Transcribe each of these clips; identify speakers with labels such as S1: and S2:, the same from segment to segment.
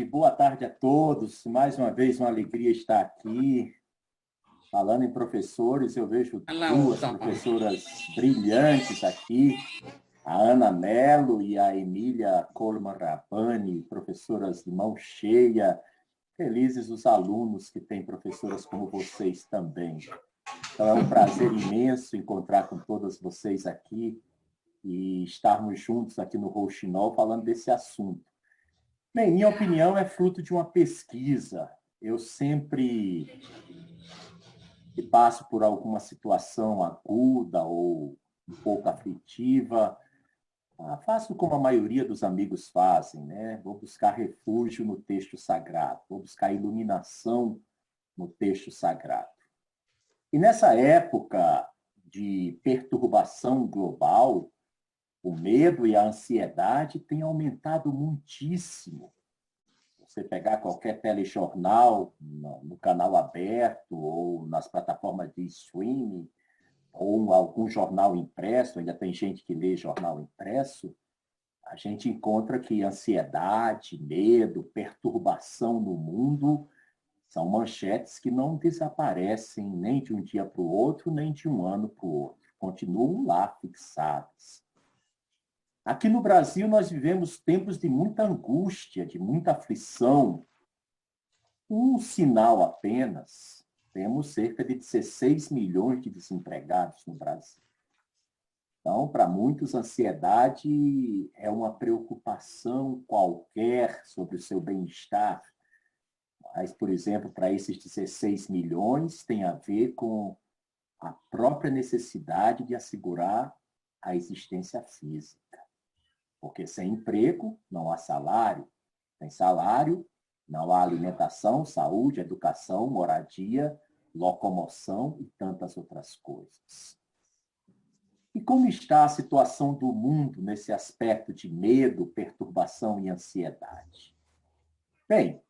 S1: E boa tarde a todos. Mais uma vez, uma alegria estar aqui. Falando em professores, eu vejo duas professoras brilhantes aqui, a Ana Mello e a Emília Coleman Rabani, professoras de mão cheia. Felizes os alunos que têm professoras como vocês também. Então, é um prazer imenso encontrar com todas vocês aqui e estarmos juntos aqui no Rouxinol falando desse assunto. Bem, minha opinião é fruto de uma pesquisa. Eu sempre que passo por alguma situação aguda ou um pouco aflitiva, faço como a maioria dos amigos fazem, né? Vou buscar refúgio no texto sagrado, vou buscar iluminação no texto sagrado. E nessa época de perturbação global, o medo e a ansiedade têm aumentado muitíssimo. Você pegar qualquer telejornal no canal aberto ou nas plataformas de streaming, ou algum jornal impresso, ainda tem gente que lê jornal impresso, a gente encontra que ansiedade, medo, perturbação no mundo são manchetes que não desaparecem nem de um dia para o outro, nem de um ano para o outro. Continuam lá fixadas. Aqui no Brasil, nós vivemos tempos de muita angústia, de muita aflição. Um sinal apenas, temos cerca de 16 milhões de desempregados no Brasil. Então, para muitos, ansiedade é uma preocupação qualquer sobre o seu bem-estar. Mas, por exemplo, para esses 16 milhões, tem a ver com a própria necessidade de assegurar a existência física. Porque sem emprego, não há salário. Sem salário, não há alimentação, saúde, educação, moradia, locomoção e tantas outras coisas. E como está a situação do mundo nesse aspecto de medo, perturbação e ansiedade? Bem,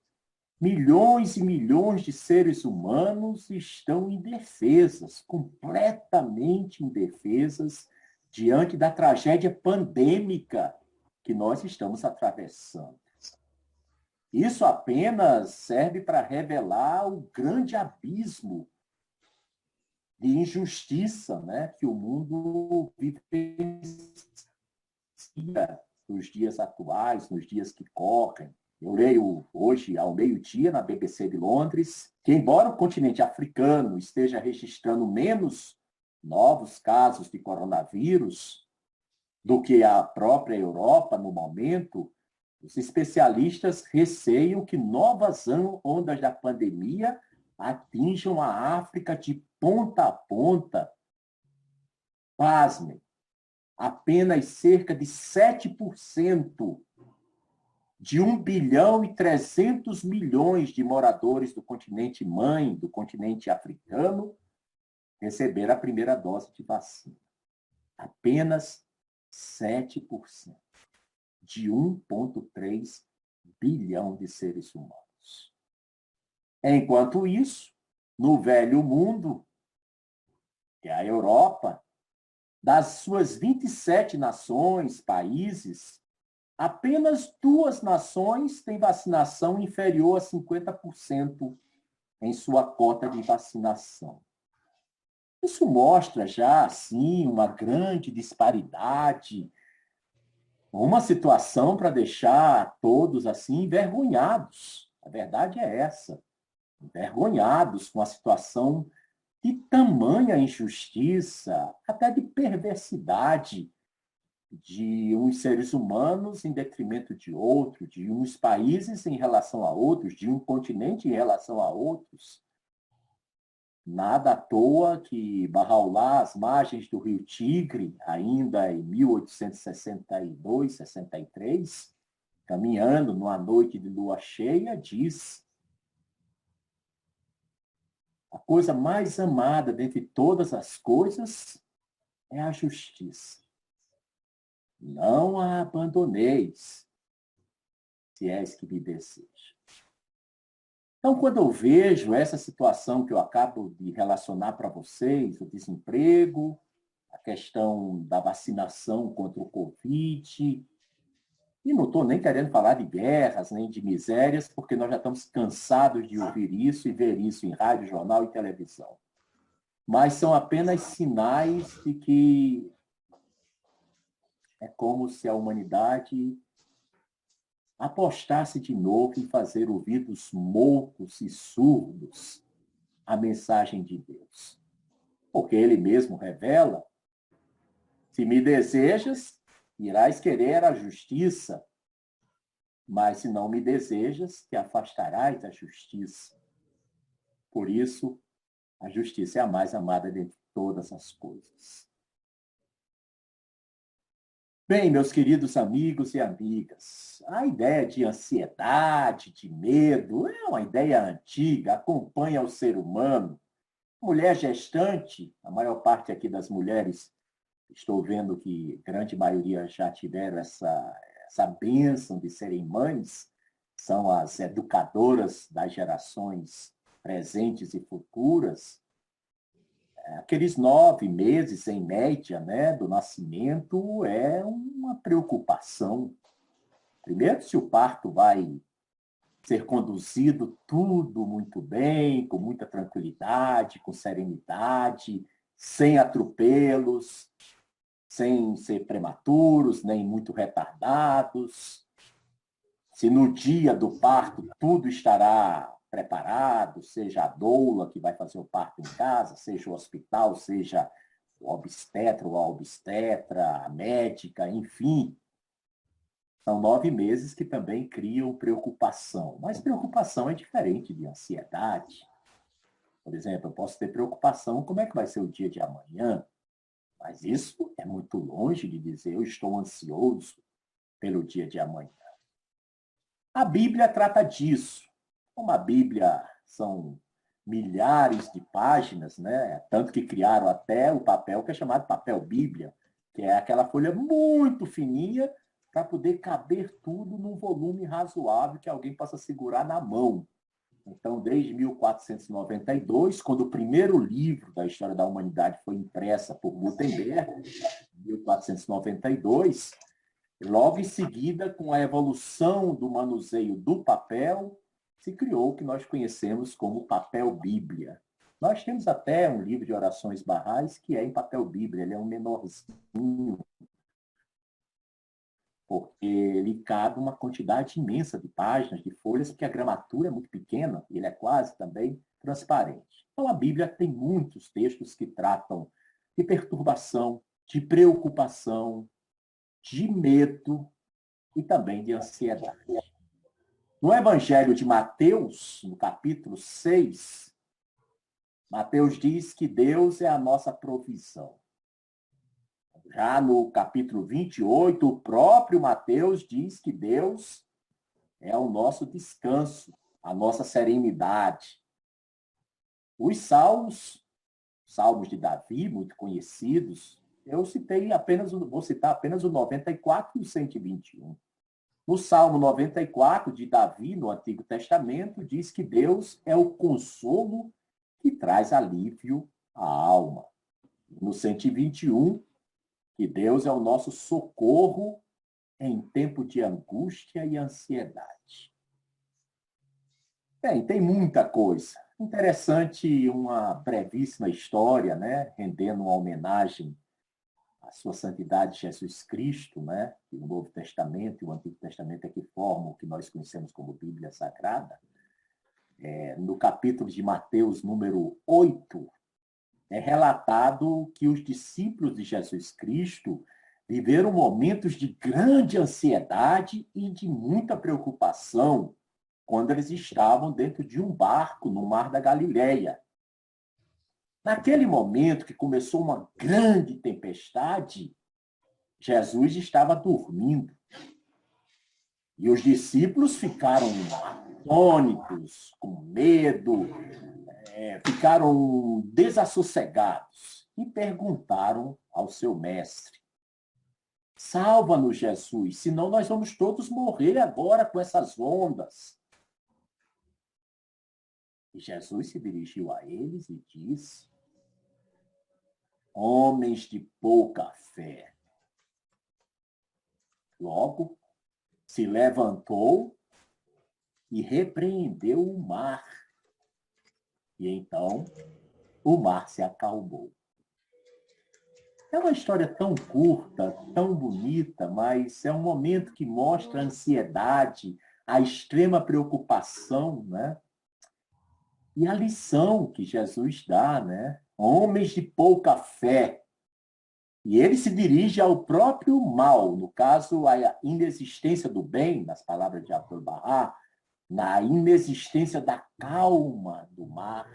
S1: milhões e milhões de seres humanos estão indefesas, completamente indefesas, diante da tragédia pandêmica que nós estamos atravessando. Isso apenas serve para revelar o grande abismo de injustiça, né, que o mundo vivencia nos dias atuais, nos dias que correm. Eu leio hoje, ao meio-dia, na BBC de Londres, que embora o continente africano esteja registrando menos novos casos de coronavírus do que a própria Europa no momento, os especialistas receiam que novas ondas da pandemia atinjam a África de ponta a ponta. Pasmem, apenas cerca de 7% de 1 bilhão e 300 milhões de moradores do continente mãe, do continente africano, receberam a primeira dose de vacina. Apenas 7% de 1,3 bilhão de seres humanos. Enquanto isso, no velho mundo, que é a Europa, das suas 27 nações, países, apenas 2 nações têm vacinação inferior a 50% em sua cota de vacinação. Isso mostra já, assim, uma grande disparidade, uma situação para deixar todos, assim, envergonhados. A verdade é essa, envergonhados com a situação de tamanha injustiça, até de perversidade de uns seres humanos em detrimento de outros, de uns países em relação a outros, de um continente em relação a outros. Nada à toa que Bahá'u'lláh, às margens do rio Tigre, ainda em 1862, 63, caminhando numa noite de lua cheia, diz: a coisa mais amada dentre todas as coisas é a justiça. Não a abandoneis, se és que me deseja. Então, quando eu vejo essa situação que eu acabo de relacionar para vocês, o desemprego, a questão da vacinação contra o Covid, E não estou nem querendo falar de guerras, nem de misérias, porque nós já estamos cansados de ouvir isso e ver isso em rádio, jornal e televisão. Mas são apenas sinais de que é como se a humanidade apostasse de novo em fazer ouvidos moucos e surdos à mensagem de Deus. Porque ele mesmo revela: se me desejas, irás querer a justiça, mas se não me desejas, te afastarás da justiça. Por isso, a justiça é a mais amada de todas as coisas. Bem, meus queridos amigos e amigas, a ideia de ansiedade, de medo, é uma ideia antiga, acompanha o ser humano. Mulher gestante, a maior parte aqui das mulheres, estou vendo que grande maioria já tiveram essa bênção de serem mães, são as educadoras das gerações presentes e futuras. Aqueles 9 meses, em média, né, do nascimento, é uma preocupação. Primeiro, se o parto vai ser conduzido tudo muito bem, com muita tranquilidade, com serenidade, sem atropelos, sem ser prematuros, nem muito retardados. Se no dia do parto tudo estará preparado, seja a doula que vai fazer o parto em casa, seja o hospital, seja o obstetra ou a obstetra, a médica, enfim. São 9 meses que também criam preocupação. Mas preocupação é diferente de ansiedade. Por exemplo, eu posso ter preocupação como é que vai ser o dia de amanhã, mas isso é muito longe de dizer eu estou ansioso pelo dia de amanhã. A Bíblia trata disso. Como a Bíblia são milhares de páginas, né? Tanto que criaram até o papel que é chamado papel Bíblia, que é aquela folha muito fininha para poder caber tudo num volume razoável que alguém possa segurar na mão. Então, desde 1492, quando o primeiro livro da história da humanidade foi impressa por Gutenberg, 1492, logo em seguida, com a evolução do manuseio do papel, se criou o que nós conhecemos como papel Bíblia. Nós temos até um livro de orações barrais que é em papel Bíblia, ele é um menorzinho, porque ele cabe uma quantidade imensa de páginas, de folhas, porque a gramatura é muito pequena, e ele é quase também transparente. Então, a Bíblia tem muitos textos que tratam de perturbação, de preocupação, de medo e também de ansiedade. No Evangelho de Mateus, no capítulo 6, Mateus diz que Deus é a nossa provisão. Já no capítulo 28, o próprio Mateus diz que Deus é o nosso descanso, a nossa serenidade. Os salmos de Davi, muito conhecidos, eu vou citar apenas o 94 e o 121. No Salmo 94 de Davi, no Antigo Testamento, diz que Deus é o consolo que traz alívio à alma. No 121, que Deus é o nosso socorro em tempo de angústia e ansiedade. Bem, tem muita coisa. Interessante uma brevíssima história, né? Rendendo uma homenagem à sua santidade Jesus Cristo, né? Que o Novo Testamento e o Antigo Testamento é que formam o que nós conhecemos como Bíblia Sagrada. No capítulo de Mateus, número 8, é relatado que os discípulos de Jesus Cristo viveram momentos de grande ansiedade e de muita preocupação quando eles estavam dentro de um barco no Mar da Galileia. Naquele momento que começou uma grande tempestade, Jesus estava dormindo. E os discípulos ficaram atônitos, com medo, ficaram desassossegados e perguntaram ao seu mestre: salva-nos, Jesus, senão nós vamos todos morrer agora com essas ondas. E Jesus se dirigiu a eles e disse: homens de pouca fé. Logo, se levantou e repreendeu o mar. E então o mar se acalmou. É uma história tão curta, tão bonita, mas é um momento que mostra a ansiedade, a extrema preocupação, né? E a lição que Jesus dá, né? Homens de pouca fé. E ele se dirige ao próprio mal, no caso, a inexistência do bem, nas palavras de Abdu'l-Bahá, na inexistência da calma do mar.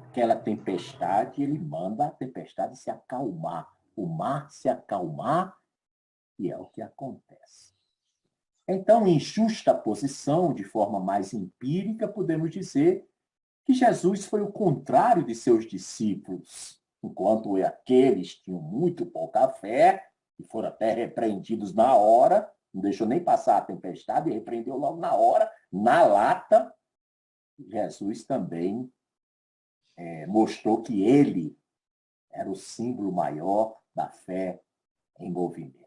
S1: Aquela tempestade, ele manda a tempestade se acalmar, o mar se acalmar, e é o que acontece. Então, em justa posição, de forma mais empírica, podemos dizer que Jesus foi o contrário de seus discípulos. Enquanto aqueles tinham muito pouca fé, e foram até repreendidos na hora, não deixou nem passar a tempestade, e repreendeu logo na hora, na lata, Jesus também mostrou que ele era o símbolo maior da fé em movimento.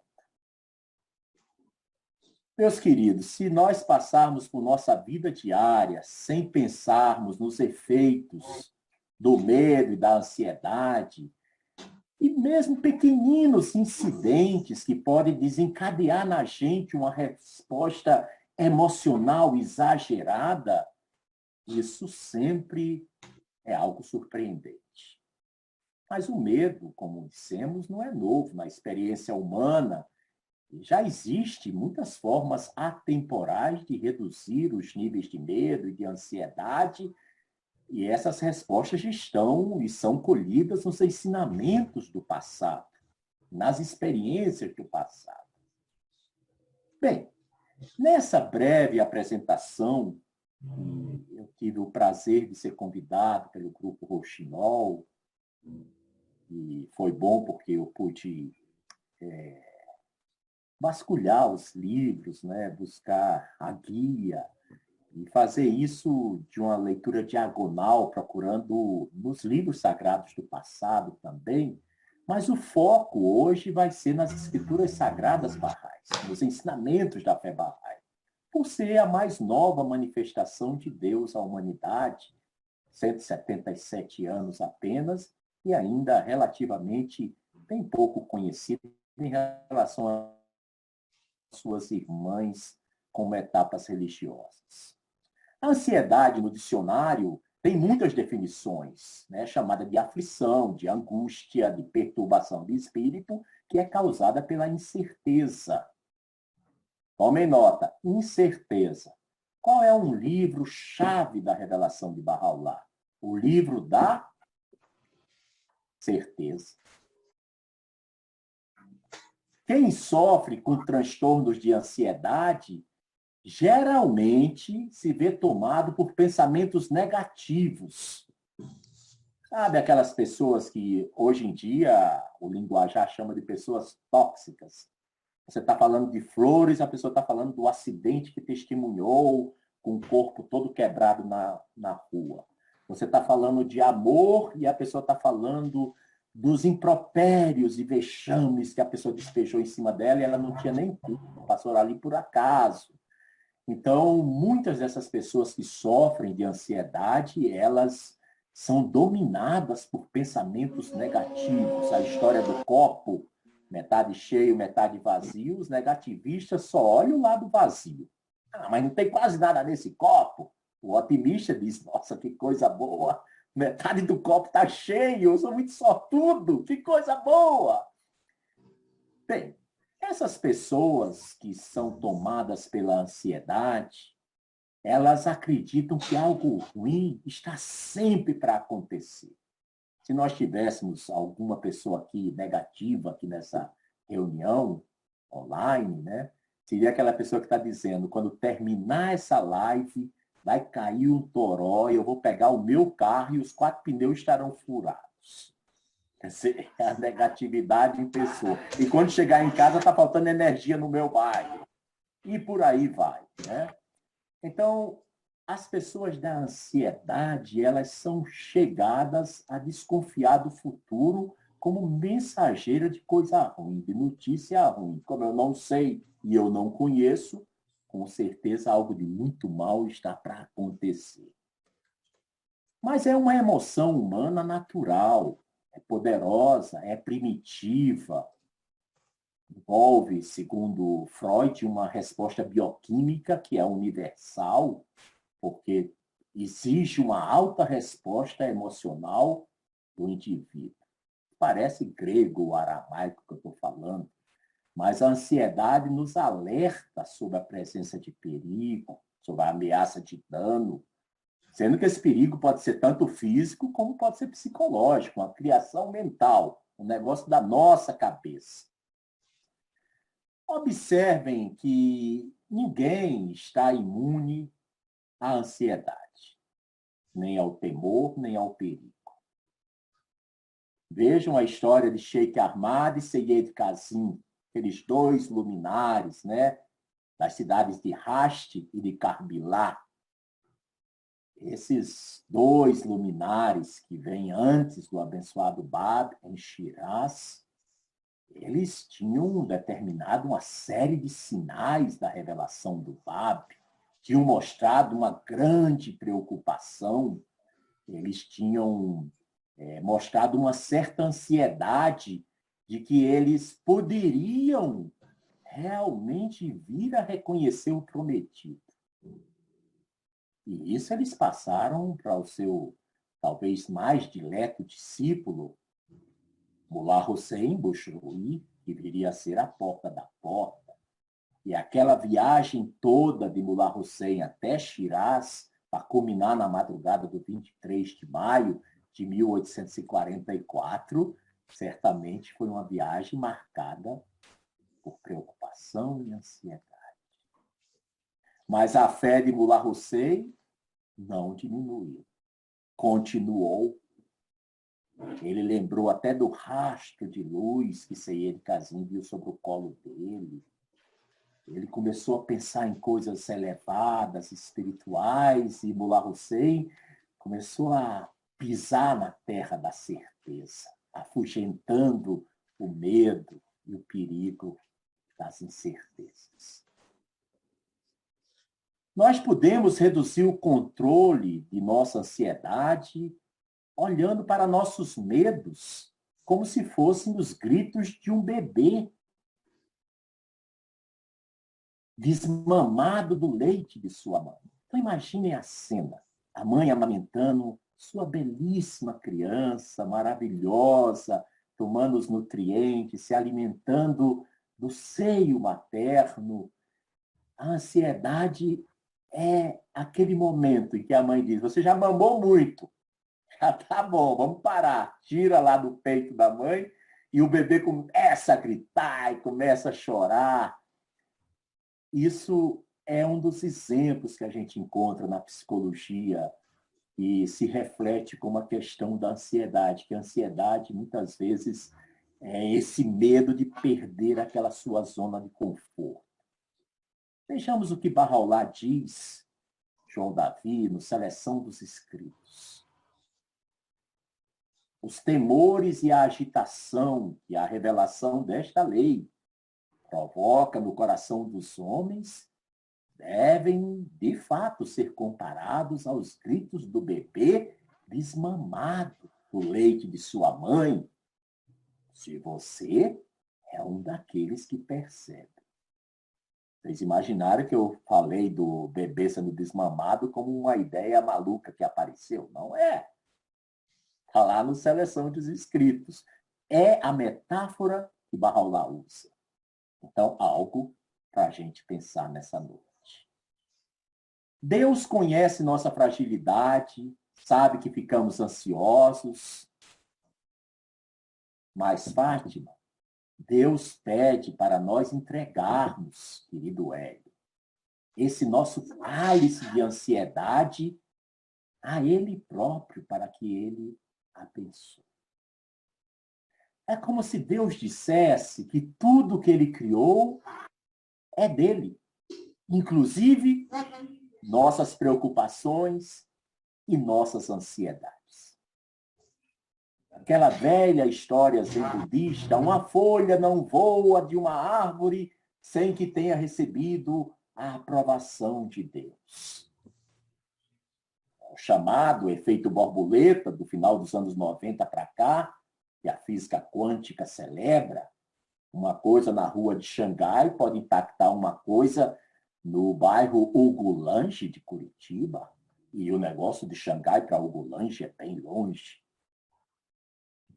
S1: Meus queridos, se nós passarmos por nossa vida diária sem pensarmos nos efeitos do medo e da ansiedade, e mesmo pequeninos incidentes que podem desencadear na gente uma resposta emocional exagerada, isso sempre é algo surpreendente. Mas o medo, como dissemos, não é novo na experiência humana. Já existem muitas formas atemporais de reduzir os níveis de medo e de ansiedade, e essas respostas estão e são colhidas nos ensinamentos do passado, nas experiências do passado. Bem, nessa breve apresentação, eu tive o prazer de ser convidado pelo Grupo Rouxinol, e foi bom porque eu pude vasculhar os livros, né, buscar a guia, e fazer isso de uma leitura diagonal, procurando nos livros sagrados do passado também, mas o foco hoje vai ser nas escrituras sagradas Bahais, nos ensinamentos da fé Bahai, por ser a mais nova manifestação de Deus à humanidade, 177 anos apenas, e ainda relativamente bem pouco conhecida em relação às suas irmãs como etapas religiosas. A ansiedade, no dicionário, tem muitas definições, né, chamada de aflição, de angústia, de perturbação de espírito, que é causada pela incerteza. Tomem nota, incerteza. Qual é um livro-chave da revelação de Bahá'u'lláh? O livro da certeza. Quem sofre com transtornos de ansiedade geralmente se vê tomado por pensamentos negativos. Sabe aquelas pessoas que hoje em dia o linguajar chama de pessoas tóxicas? Você está falando de flores, a pessoa está falando do acidente que testemunhou, com o corpo todo quebrado na rua. Você está falando de amor e a pessoa está falando dos impropérios e vexames que a pessoa despejou em cima dela e ela não tinha nem culpa, passou ali por acaso. Então, muitas dessas pessoas que sofrem de ansiedade, elas são dominadas por pensamentos negativos. A história do copo, metade cheio, metade vazio, os negativistas só olham o lado vazio. Ah, mas não tem quase nada nesse copo. O otimista diz, nossa, que coisa boa, metade do copo está cheio, eu sou muito sortudo, que coisa boa. Bem, essas pessoas que são tomadas pela ansiedade, elas acreditam que algo ruim está sempre para acontecer. Se nós tivéssemos alguma pessoa aqui negativa aqui nessa reunião online, né, seria aquela pessoa que está dizendo, quando terminar essa live, vai cair um toró, eu vou pegar o meu carro e os 4 pneus estarão furados. Quer dizer, a negatividade em pessoa. E quando chegar em casa, está faltando energia no meu bairro. E por aí vai, né? Então, as pessoas da ansiedade, elas são chegadas a desconfiar do futuro como mensageira de coisa ruim, de notícia ruim. Como eu não sei e eu não conheço, com certeza algo de muito mal está para acontecer. Mas é uma emoção humana natural, é poderosa, é primitiva, envolve, segundo Freud, uma resposta bioquímica que é universal, porque exige uma alta resposta emocional do indivíduo. Parece grego ou aramaico que eu estou falando, mas a ansiedade nos alerta sobre a presença de perigo, sobre a ameaça de dano, sendo que esse perigo pode ser tanto físico como pode ser psicológico, uma criação mental, um negócio da nossa cabeça. Observem que ninguém está imune à ansiedade, nem ao temor, nem ao perigo. Vejam a história de Sheikh Ahmad e Seyyed Kazim, aqueles dois luminares, né, das cidades de Rasht e de Karbala. Esses dois luminares que vêm antes do abençoado Bab, em Shiraz, eles tinham determinado uma série de sinais da revelação do Bab, tinham mostrado uma grande preocupação, eles tinham mostrado uma certa ansiedade de que eles poderiam realmente vir a reconhecer o prometido. E isso eles passaram para o seu, talvez, mais dileto discípulo, Mullah Hussein Bushrui, que viria a ser a porta da porta. E aquela viagem toda de Mullah Hussein até Shiraz, para culminar na madrugada do 23 de maio de 1844, certamente foi uma viagem marcada por preocupação e ansiedade. Mas a fé de Mullah Hussein não diminuiu, continuou. Ele lembrou até do rastro de luz que Seyyed Kazim viu sobre o colo dele. Ele começou a pensar em coisas elevadas, espirituais, e Mullah Hussein começou a pisar na terra da certeza, afugentando o medo e o perigo das incertezas. Nós podemos reduzir o controle de nossa ansiedade olhando para nossos medos como se fossem os gritos de um bebê desmamado do leite de sua mãe. Então imaginem a cena, a mãe amamentando sua belíssima criança, maravilhosa, tomando os nutrientes, se alimentando do seio materno. A ansiedade é aquele momento em que a mãe diz: você já mamou muito, já tá bom, vamos parar. Tira lá do peito da mãe e o bebê começa a gritar e começa a chorar. Isso é um dos exemplos que a gente encontra na psicologia e se reflete como a questão da ansiedade, que a ansiedade, muitas vezes, é esse medo de perder aquela sua zona de conforto. Vejamos o que Bahá'u'lláh diz, João Davi, no Seleção dos Escritos. Os temores e a agitação e a revelação desta lei provoca no coração dos homens devem, de fato, ser comparados aos gritos do bebê desmamado do leite de sua mãe, se você é um daqueles que percebe. Vocês imaginaram que eu falei do bebê sendo desmamado como uma ideia maluca que apareceu? Não é. Está lá no Seleção dos Escritos. É a metáfora que Bahá'u'lláh usa. Então, algo para a gente pensar nessa noite. Deus conhece nossa fragilidade, sabe que ficamos ansiosos. Mas, Fátima, Deus pede para nós entregarmos, querido Hélio, esse nosso cálice de ansiedade a Ele próprio, para que Ele abençoe. É como se Deus dissesse que tudo que Ele criou é dele, inclusive nossas preocupações e nossas ansiedades. Aquela velha história zen budista, uma folha não voa de uma árvore sem que tenha recebido a aprovação de Deus. O chamado efeito borboleta, do final dos anos 90 para cá, que a física quântica celebra, uma coisa na rua de Xangai pode impactar uma coisa no bairro Ugulange de Curitiba, e o negócio de Xangai para Ugulange é bem longe.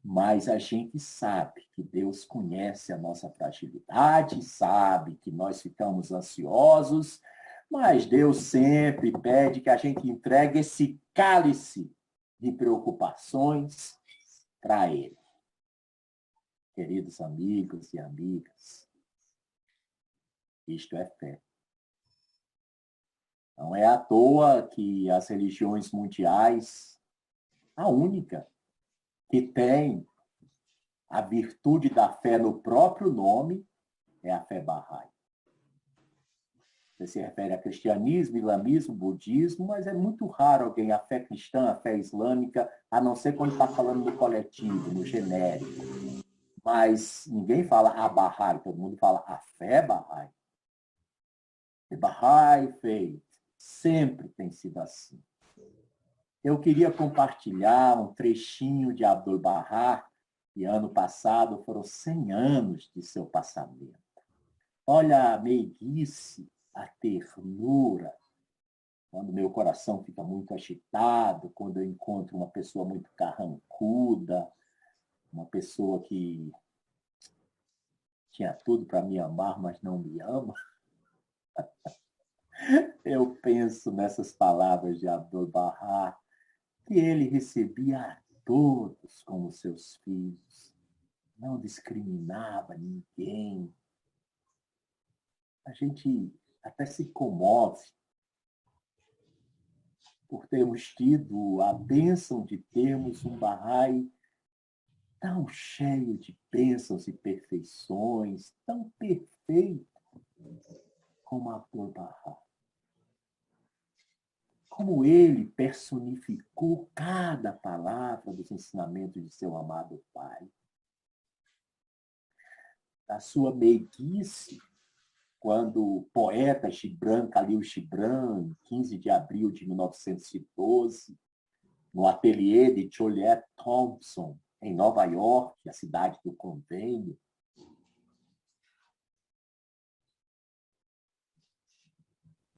S1: Mas a gente sabe que Deus conhece a nossa fragilidade, sabe que nós ficamos ansiosos, mas Deus sempre pede que a gente entregue esse cálice de preocupações para Ele. Queridos amigos e amigas, isto é fé. Não é à toa que as religiões mundiais, a única que tem a virtude da fé no próprio nome é a fé Bahá'í. Você se refere a cristianismo, islamismo, budismo, mas é muito raro alguém, a fé cristã, a fé islâmica, a não ser quando está falando no coletivo, no genérico. Mas ninguém fala a Bahá'í, todo mundo fala a fé Bahá'í. The Bahá'í Faith sempre tem sido assim. Eu queria compartilhar um trechinho de Abdu'l-Bahá, que ano passado foram 100 anos de seu passamento. Olha a meiguice, a ternura, quando meu coração fica muito agitado, quando eu encontro uma pessoa muito carrancuda, uma pessoa que tinha tudo para me amar, mas não me ama. Eu penso nessas palavras de Abdu'l-Bahá, que ele recebia a todos como seus filhos, não discriminava ninguém. A gente até se comove por termos tido a bênção de termos um Bahá'í tão cheio de bênçãos e perfeições, tão perfeito como Abdu'l-Bahá. Como ele personificou cada palavra dos ensinamentos de seu amado Pai. Da sua meiguice, quando o poeta Gibran Khalil Gibran, em 15 de abril de 1912, no ateliê de Joliet Thompson, em Nova York, a cidade do convênio,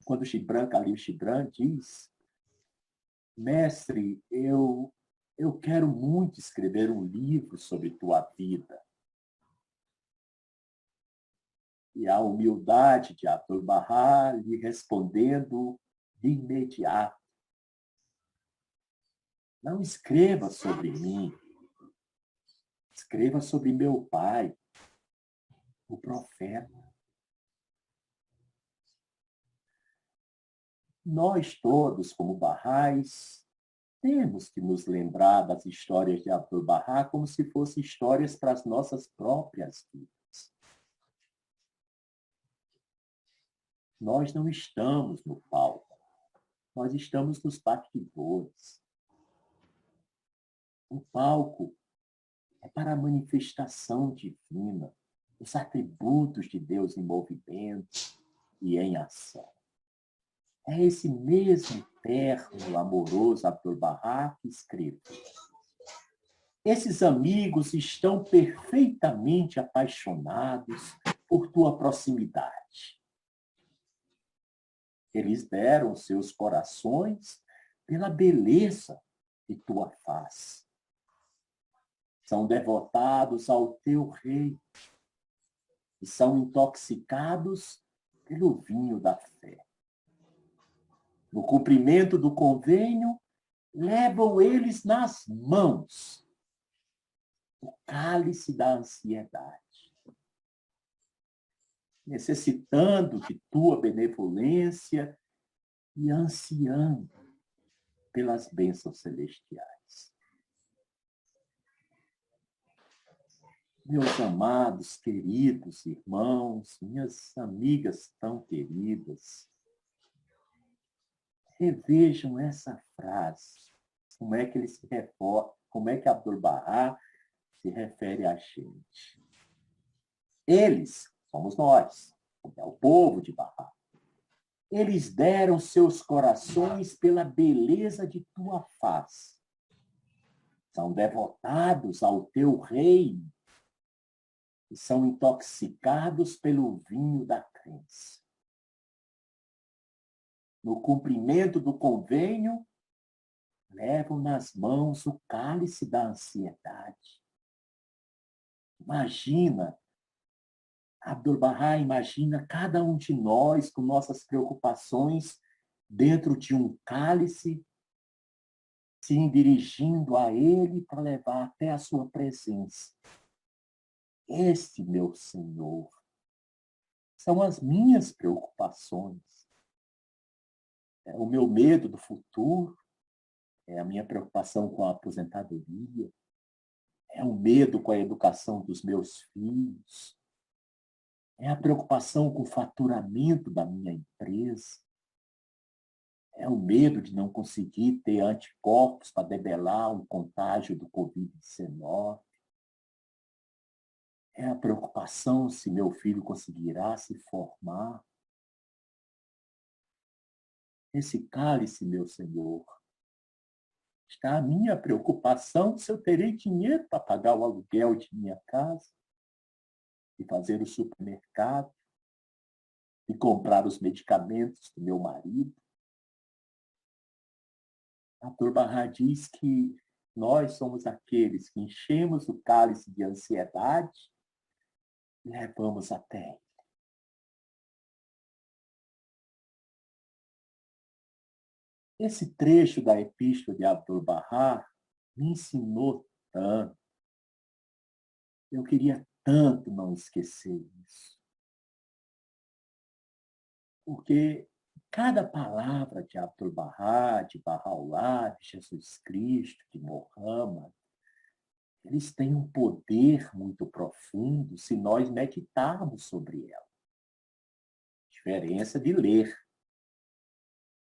S1: quando Gibran Khalil Gibran diz: mestre, eu quero muito escrever um livro sobre tua vida. E a humildade de Abdu'l-Bahá lhe respondendo de imediato: não escreva sobre mim, escreva sobre meu pai, o profeta. Nós todos, como Bahá'ís, temos que nos lembrar das histórias de Abdu'l-Bahá como se fossem histórias para as nossas próprias vidas. Nós não estamos no palco, nós estamos nos bastidores. O palco é para a manifestação divina, os atributos de Deus em movimento e em ação. É esse mesmo terno, amoroso Abdu'l-Bahá que escreve: esses amigos estão perfeitamente apaixonados por tua proximidade. Eles deram seus corações pela beleza de tua face. São devotados ao teu rei e são intoxicados pelo vinho da fé. No cumprimento do convênio, levam eles nas mãos o cálice da ansiedade, necessitando de tua benevolência e ansiando pelas bênçãos celestiais. Meus amados, queridos irmãos, minhas amigas tão queridas, revejam essa frase. Como é que ele se refere, como é que Abdu'l-Bahá se refere a gente? Eles somos nós, é o povo de Bahá. Eles deram seus corações pela beleza de tua face. São devotados ao teu reino e são intoxicados pelo vinho da crença. No cumprimento do convênio, levam nas mãos o cálice da ansiedade. Imagina, Abdu'l-Bahá, imagina cada um de nós com nossas preocupações dentro de um cálice, se dirigindo a ele para levar até a sua presença. Este, meu Senhor, são as minhas preocupações. É o meu medo do futuro, é a minha preocupação com a aposentadoria, é o medo com a educação dos meus filhos, é a preocupação com o faturamento da minha empresa, é o medo de não conseguir ter anticorpos para debelar o contágio do Covid-19, é a preocupação se meu filho conseguirá se formar. Esse cálice, meu Senhor, está a minha preocupação se eu terei dinheiro para pagar o aluguel de minha casa, e fazer o supermercado, e comprar os medicamentos do meu marido. Abdu'l-Bahá diz que nós somos aqueles que enchemos o cálice de ansiedade e levamos até ele. Esse trecho da epístola de Abdu'l-Bahá me ensinou tanto. Eu queria tanto não esquecer isso. Porque cada palavra de Abdu'l-Bahá, de Bahá'u'lláh, de Jesus Cristo, de Muhammad, eles têm um poder muito profundo se nós meditarmos sobre ela. Diferença de ler.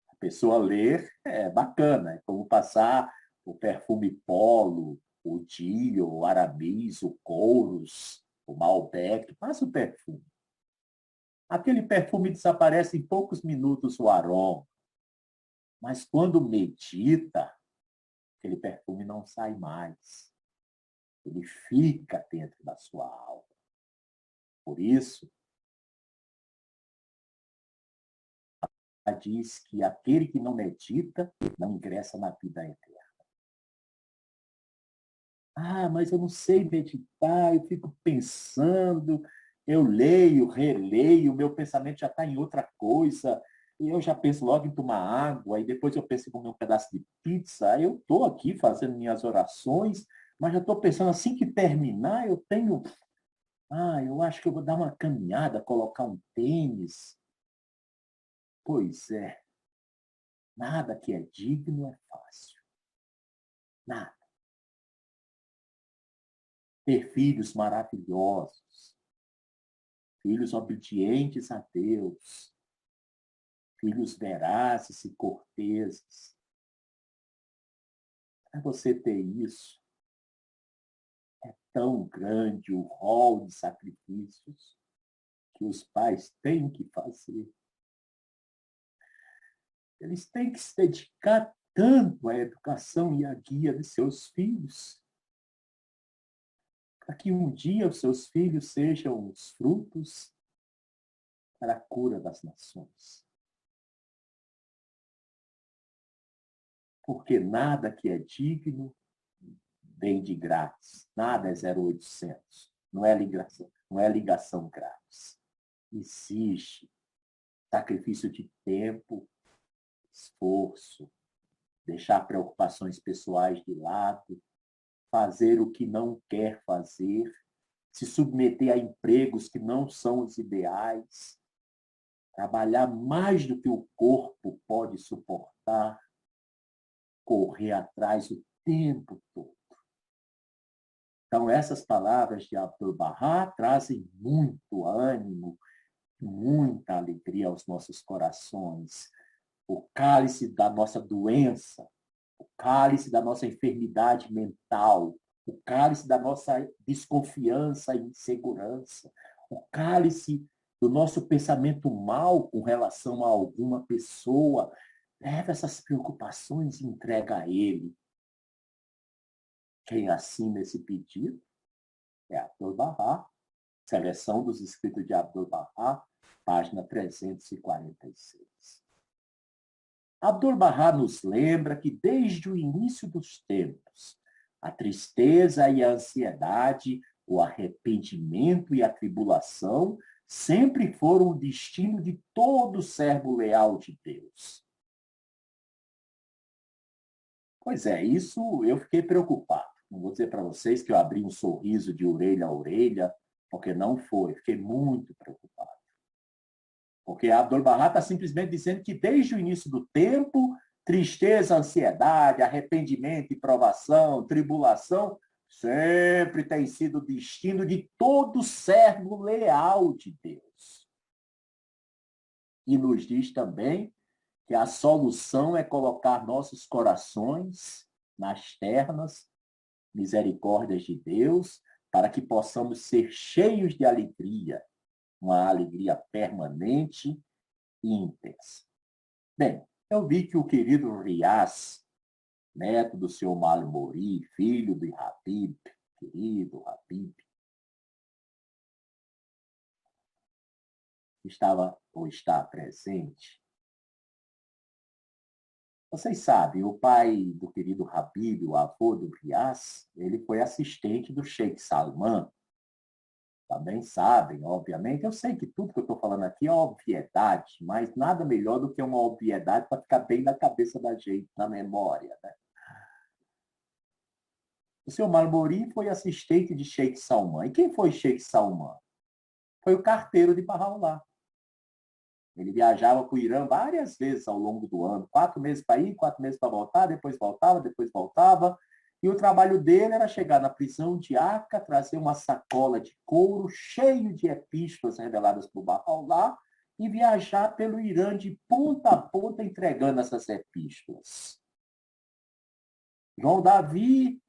S1: A pessoa ler é bacana, é como passar o perfume Polo, o Dio, o Aramis, o Kouros, o Malbec, passa o perfume. Aquele perfume desaparece em poucos minutos o aroma, mas quando medita, aquele perfume não sai mais. Ele fica dentro da sua alma. Por isso, ela diz que aquele que não medita não ingressa na vida eterna. Ah, mas eu não sei meditar, eu fico pensando, eu leio, releio, meu pensamento já está em outra coisa, e eu já penso logo em tomar água, e depois eu penso em comer um pedaço de pizza, aí eu estou aqui fazendo minhas orações, mas já estou pensando, assim que terminar, eu tenho... Ah, eu acho que eu vou dar uma caminhada, colocar um tênis. Pois é, nada que é digno é fácil. Nada. Ter filhos maravilhosos, filhos obedientes a Deus, filhos verazes e corteses. Para você ter isso, é tão grande o rol de sacrifícios que os pais têm que fazer. Eles têm que se dedicar tanto à educação e à guia de seus filhos, para que um dia os seus filhos sejam os frutos para a cura das nações. Porque nada que é digno vem de grátis. Nada é 0800. Não é ligação grátis. Exige sacrifício de tempo, esforço, deixar preocupações pessoais de lado, fazer o que não quer fazer, se submeter a empregos que não são os ideais, trabalhar mais do que o corpo pode suportar, correr atrás o tempo todo. Então, essas palavras de Abdu'l-Bahá trazem muito ânimo, muita alegria aos nossos corações. O cálice da nossa doença, o cálice da nossa enfermidade mental, o cálice da nossa desconfiança e insegurança, o cálice do nosso pensamento mal com relação a alguma pessoa, leva essas preocupações e entrega a ele. Quem assina esse pedido é Abdu'l-Bahá, Seleção dos Escritos de Abdu'l-Bahá, página 346. Abdu'l-Bahá nos lembra que desde o início dos tempos, a tristeza e a ansiedade, o arrependimento e a tribulação sempre foram o destino de todo servo leal de Deus. Pois é, isso eu fiquei preocupado. Não vou dizer para vocês que eu abri um sorriso de orelha a orelha, porque não foi. Fiquei muito preocupado. Porque Abdu'l-Bahá está simplesmente dizendo que desde o início do tempo, tristeza, ansiedade, arrependimento e provação, tribulação, sempre tem sido o destino de todo servo leal de Deus. E nos diz também que a solução é colocar nossos corações nas ternas misericórdias de Deus, para que possamos ser cheios de alegria, uma alegria permanente e intensa. Bem, eu vi que o querido Riaz, neto do senhor Mali Mori, filho do Habib, querido Habib, estava ou está presente. Vocês sabem, o pai do querido Habib, o avô do Riaz, ele foi assistente do Sheikh Salman. Também sabem, obviamente. Eu sei que tudo que eu estou falando aqui é obviedade, mas nada melhor do que uma obviedade para ficar bem na cabeça da gente, na memória. Né? O senhor Marmori foi assistente de Sheikh Salman. E quem foi Sheikh Salman? Foi o carteiro de Bahá'u'lláh. Ele viajava para o Irã várias vezes ao longo do ano. 4 meses para ir, 4 meses para voltar, depois voltava, depois voltava. E o trabalho dele era chegar na prisão de Aca, trazer uma sacola de couro cheio de epístolas reveladas por Bahá'u'lláh e viajar pelo Irã de ponta a ponta entregando essas epístolas. João Davi,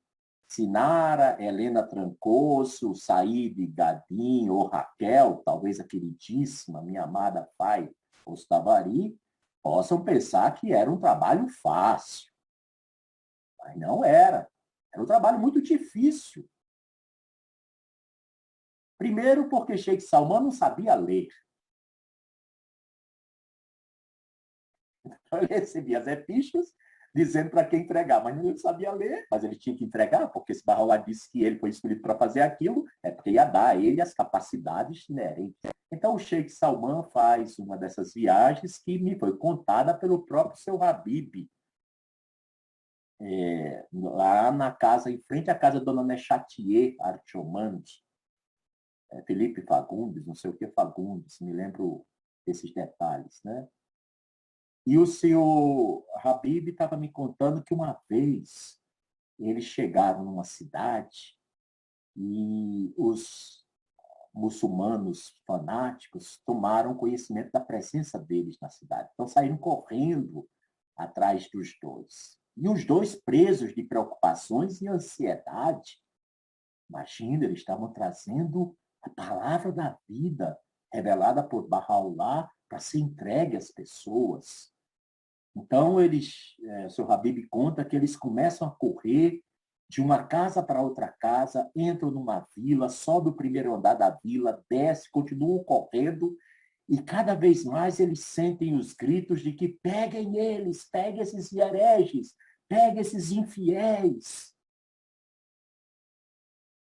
S1: Sinara, Helena Trancoso, Said Gadim ou Raquel, talvez a queridíssima, minha amada pai, Ostavari, possam pensar que era um trabalho fácil. Mas não era. Era um trabalho muito difícil. Primeiro, porque Sheikh Salman não sabia ler. Então, ele recebia as epístolas dizendo para quem entregar, mas ele não sabia ler, mas ele tinha que entregar, porque se Bahá'u'lláh disse que ele foi escolhido para fazer aquilo, é porque ia dar a ele as capacidades inerentes. Então, o Sheikh Salman faz uma dessas viagens que me foi contada pelo próprio seu Habib, lá na casa, em frente à casa da dona Nechatier Archomandi, Felipe Fagundes, não sei o que Fagundes, me lembro desses detalhes, né? E o senhor Habib estava me contando que uma vez eles chegaram numa cidade e os muçulmanos fanáticos tomaram conhecimento da presença deles na cidade. Então saíram correndo atrás dos dois. E os dois presos de preocupações e ansiedade. Imagina, eles estavam trazendo a palavra da vida revelada por Bahá'u'lláh para ser entregue às pessoas. Então, o seu Habib conta que eles começam a correr de uma casa para outra casa, entram numa vila, sobe o primeiro andar da vila, desce, continuam correndo, e cada vez mais eles sentem os gritos de que peguem eles, peguem esses hereges, peguem esses infiéis.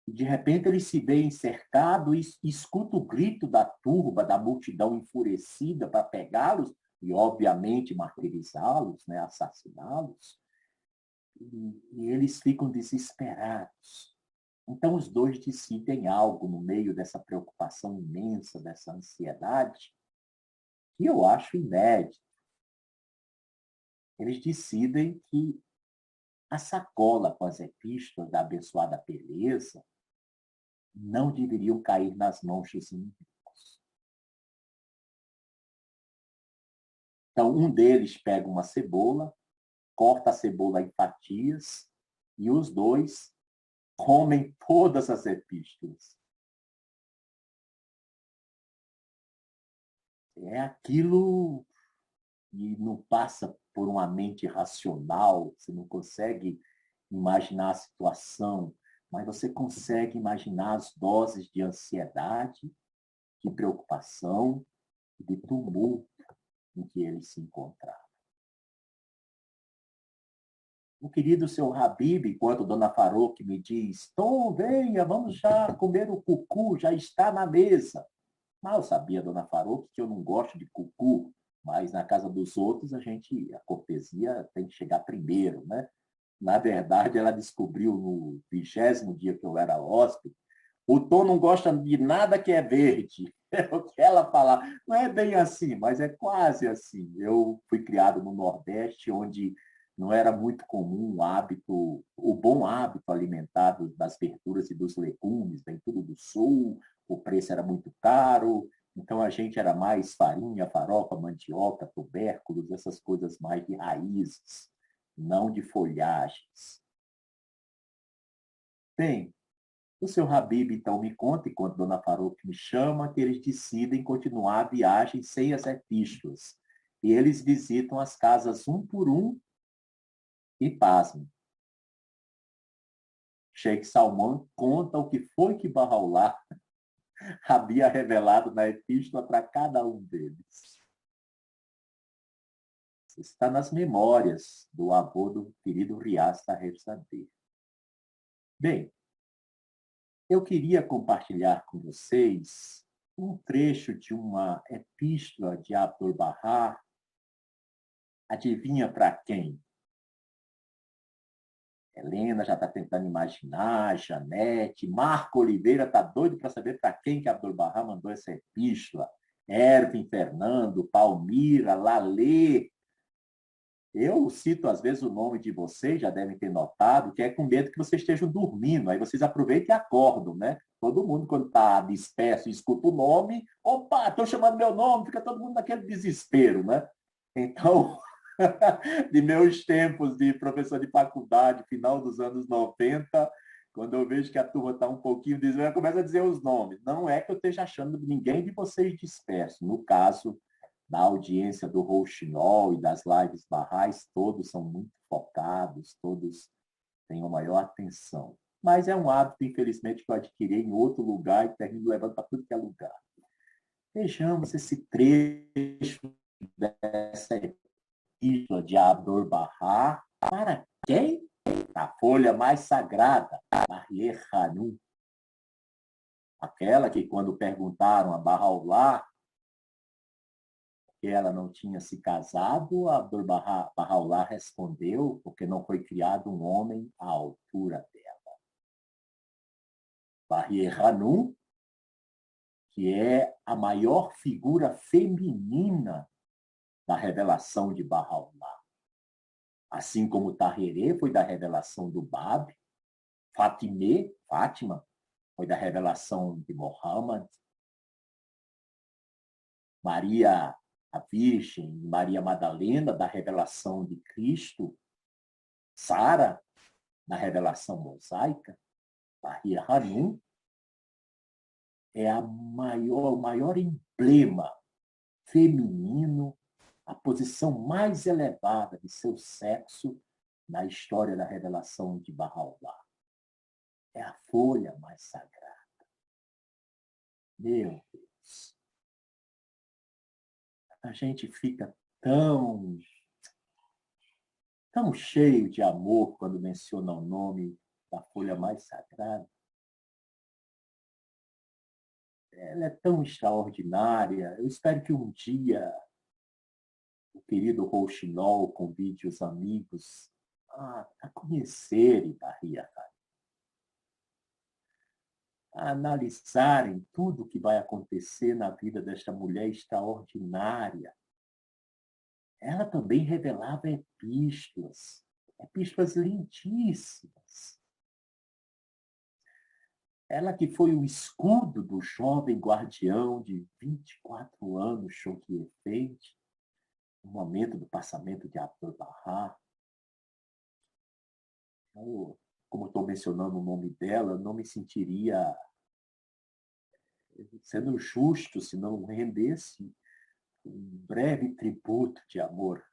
S1: De repente, eles se veem cercados e escutam o grito da turba, da multidão enfurecida para pegá-los e, obviamente, martirizá-los, né, assassiná-los. E eles ficam desesperados. Então, os dois decidem algo no meio dessa preocupação imensa, dessa ansiedade, que eu acho inédito. Eles decidem que a sacola com as epístolas da abençoada beleza não deveriam cair nas mãos dos inimigos. Então, um deles pega uma cebola, corta a cebola em fatias e os dois comem todas as epístolas. é aquilo que não passa por uma mente racional, você não consegue imaginar a situação, mas você consegue imaginar as doses de ansiedade, de preocupação, de tumulto em que ele se encontrava. O querido seu Habib, enquanto Dona Farouk me diz, Tom, venha, vamos já comer o cucu, já está na mesa. Mal sabia, Dona Farouk, que eu não gosto de cucu, mas na casa dos outros a cortesia tem que chegar primeiro, né? Na verdade, ela descobriu no 20º dia que eu era hóspede, o Tom não gosta de nada que é verde. É o que ela fala. Não é bem assim, mas é quase assim. Eu fui criado no Nordeste, onde não era muito comum o bom hábito alimentar das verduras e dos legumes, vem tudo do sul, o preço era muito caro, então a gente era mais farinha, farofa, mandioca, tubérculos, essas coisas mais de raízes, não de folhagens. Bem, o seu Habib, então, me conta, enquanto Dona Farouk me chama, que eles decidem continuar a viagem sem as epístolas. E eles visitam as casas um por um e pasmem. Sheikh Salman conta o que foi que Bahá'u'lláh havia revelado na epístola para cada um deles. Está nas memórias do avô do querido Riaz Saheb-Zadeh. Bem, eu queria compartilhar com vocês um trecho de uma epístola de Abdu'l-Bahá. Adivinha para quem? Helena já está tentando imaginar, Janete, Marco Oliveira está doido para saber para quem que Abdu'l-Bahá mandou essa epístola. Erwin, Fernando, Palmira, Lalê. Eu cito, às vezes, o nome de vocês, já devem ter notado, que é com medo que vocês estejam dormindo. Aí vocês aproveitam e acordam, né? Todo mundo, quando está disperso e escuta o nome, opa, estão chamando meu nome, fica todo mundo naquele desespero, né? Então, de meus tempos de professor de faculdade, final dos anos 90, quando eu vejo que a turma está um pouquinho desesperada, eu começo a dizer os nomes. Não é que eu esteja achando ninguém de vocês disperso. No caso da audiência do Rouxinol e das lives barrais, todos são muito focados, todos têm uma maior atenção. Mas é um hábito, infelizmente, que eu adquiri em outro lugar e termino levando para tudo que é lugar. Vejamos esse trecho dessa epístola de Abdu'l-Bahá para quem? A folha mais sagrada, Bahir Hanum. Aquela que, quando perguntaram a Bahá'u'lláh que ela não tinha se casado, Abdu'l-Bahá respondeu, porque não foi criado um homem à altura dela. Bahir Hanum, que é a maior figura feminina da revelação de Bahá'u'lláh. Assim como Tahirê foi da revelação do Bab, Fátima, foi da revelação de Muhammad, Maria a Virgem, Maria Madalena, da revelação de Cristo, Sara, da revelação mosaica, Bahir Hanum, é o maior emblema feminino, a posição mais elevada de seu sexo na história da revelação de Bahá'u'lláh. É a folha mais sagrada. Meu Deus. A gente fica tão cheio de amor quando menciona o nome da folha mais sagrada. Ela é tão extraordinária. Eu espero que um dia o querido Rouxinol convide os amigos a conhecerem Bahia, a analisarem tudo o que vai acontecer na vida desta mulher extraordinária. Ela também revelava epístolas lindíssimas. Ela que foi o escudo do jovem guardião de 24 anos, Choque Effendi, no momento do passamento de Abdu'l-Bahá. Como estou mencionando o nome dela, não me sentiria sendo justo se não rendesse um breve tributo de amor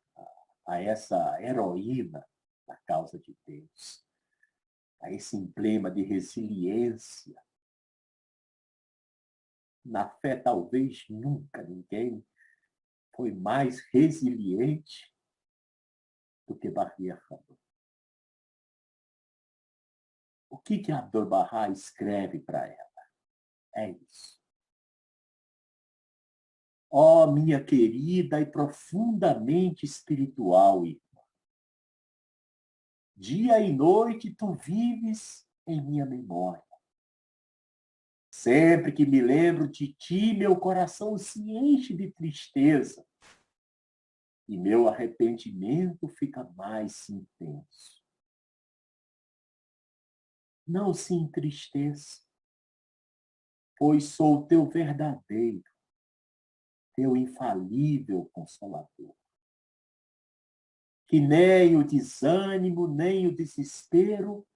S1: a essa heroína da causa de Deus, a esse emblema de resiliência. Na fé, talvez nunca ninguém foi mais resiliente do que Abdul-Bahá. O que Abdul-Bahá escreve para ela? É isso. Ó, minha querida e profundamente espiritual irmã, dia e noite tu vives em minha memória. Sempre que me lembro de ti, meu coração se enche de tristeza e meu arrependimento fica mais intenso. Não se entristeça, pois sou teu verdadeiro, teu infalível consolador. Que nem o desânimo, nem o desespero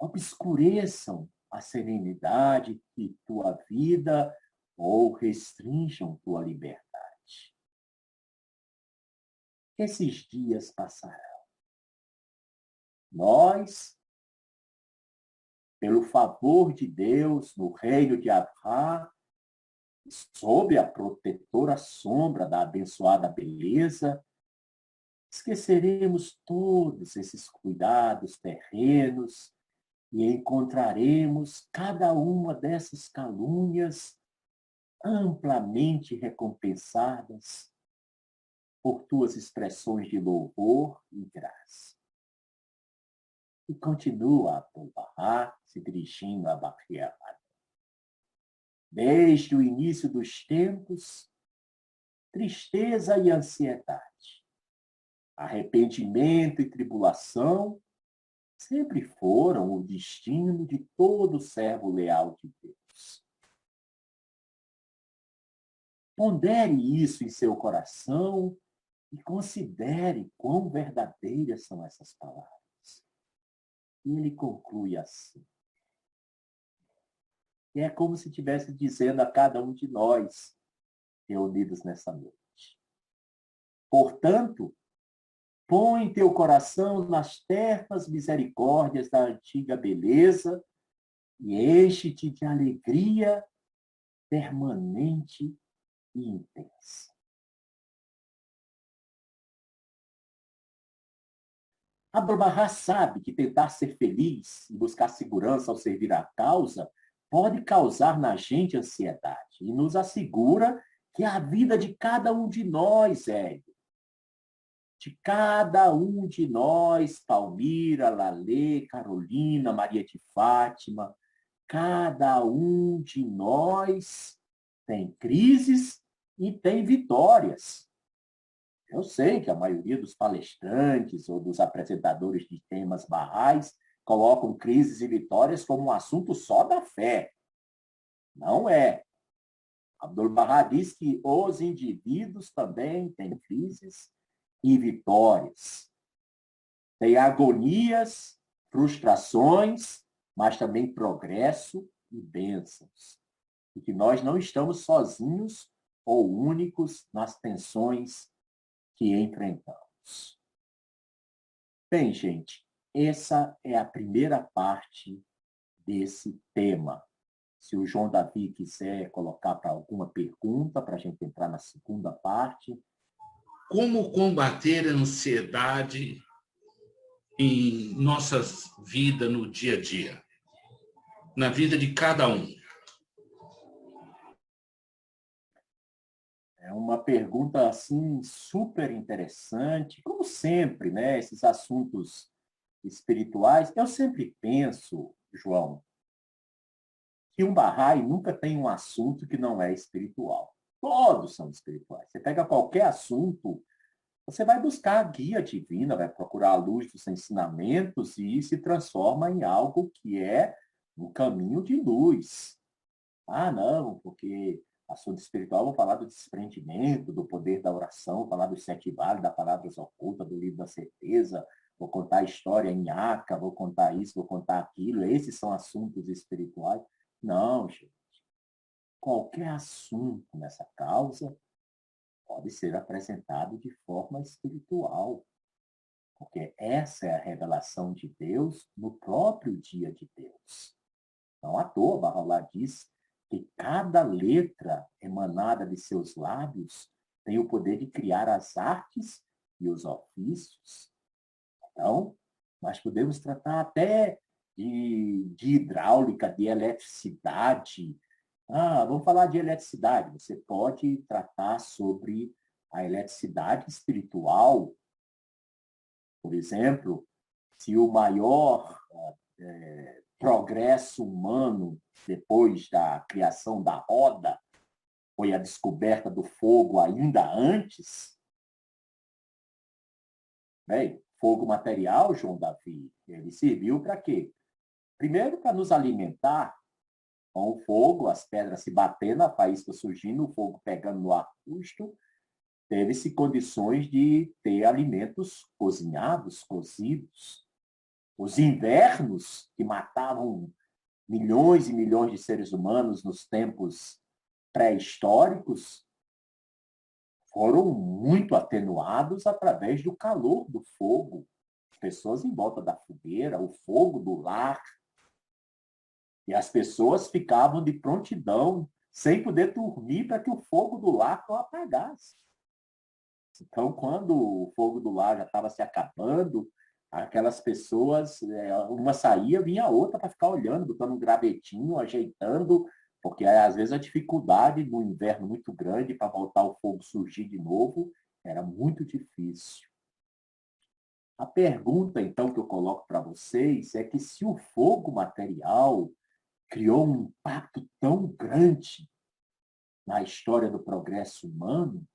S1: obscureçam a serenidade de tua vida ou restringam tua liberdade. Esses dias passarão. Nós, pelo favor de Deus, no reino de Abraham, sob a protetora sombra da abençoada beleza, esqueceremos todos esses cuidados terrenos e encontraremos cada uma dessas calúnias amplamente recompensadas por tuas expressões de louvor e graça. E continua Abdul-Bahá se dirigindo a Bahia. Desde o início dos tempos, tristeza e ansiedade, arrependimento e tribulação sempre foram o destino de todo servo leal de Deus. Pondere isso em seu coração e considere quão verdadeiras são essas palavras. E ele conclui assim. E é como se estivesse dizendo a cada um de nós, reunidos nessa noite. Portanto, põe teu coração nas ternas misericórdias da antiga beleza e enche-te de alegria permanente e intensa. Abdul-Bahá sabe que tentar ser feliz e buscar segurança ao servir a causa pode causar na gente ansiedade e nos assegura que a vida de cada um de nós é de cada um de nós, Palmira, Lalê, Carolina, Maria de Fátima, cada um de nós tem crises e tem vitórias. Eu sei que a maioria dos palestrantes ou dos apresentadores de temas barrais colocam crises e vitórias como um assunto só da fé. Não é. Abdul-Bahá diz que os indivíduos também têm crises e vitórias. Tem agonias, frustrações, mas também progresso e bênçãos. E que nós não estamos sozinhos ou únicos nas tensões que enfrentamos. Bem, gente, essa é a primeira parte desse tema. Se o João Davi quiser colocar para alguma pergunta, para a gente entrar na segunda parte.
S2: Como combater a ansiedade em nossas vidas no dia a dia? Na vida de cada um?
S1: É uma pergunta assim super interessante. Como sempre, né, esses assuntos espirituais, eu sempre penso, João, que um Bahá'í nunca tem um assunto que não é espiritual. Todos são espirituais. Você pega qualquer assunto, você vai buscar a guia divina, vai procurar a luz dos ensinamentos e se transforma em algo que é um caminho de luz. Ah, não, porque assunto espiritual, vou falar do desprendimento, do poder da oração, vou falar dos 7 vales, da palavras oculta, do livro da certeza, vou contar a história em Aca, vou contar isso, vou contar aquilo. Esses são assuntos espirituais. Não, gente. Qualquer assunto nessa causa pode ser apresentado de forma espiritual, porque essa é a revelação de Deus no próprio dia de Deus. Não à toa, Bahá'u'lláh diz que cada letra emanada de seus lábios tem o poder de criar as artes e os ofícios. Então, nós podemos tratar até de hidráulica, de eletricidade. Vamos falar de eletricidade. Você pode tratar sobre a eletricidade espiritual. Por exemplo, se o maior progresso humano, depois da criação da roda, foi a descoberta do fogo ainda antes. Bem, fogo material, João Davi, ele serviu para quê? Primeiro, para nos alimentar com o fogo, as pedras se batendo, a faísca surgindo, o fogo pegando no arbusto. Teve-se condições de ter alimentos cozinhados, cozidos. Os invernos, que matavam milhões e milhões de seres humanos nos tempos pré-históricos, foram muito atenuados através do calor do fogo. As pessoas em volta da fogueira, o fogo do lar. E as pessoas ficavam de prontidão, sem poder dormir, para que o fogo do lar não apagasse. Então, quando o fogo do lar já estava se acabando, aquelas pessoas, uma saía, vinha a outra para ficar olhando, botando um gravetinho, ajeitando, porque às vezes a dificuldade no inverno muito grande para voltar o fogo surgir de novo era muito difícil. A pergunta, então, que eu coloco para vocês é que se o fogo material criou um impacto tão grande na história do progresso humano,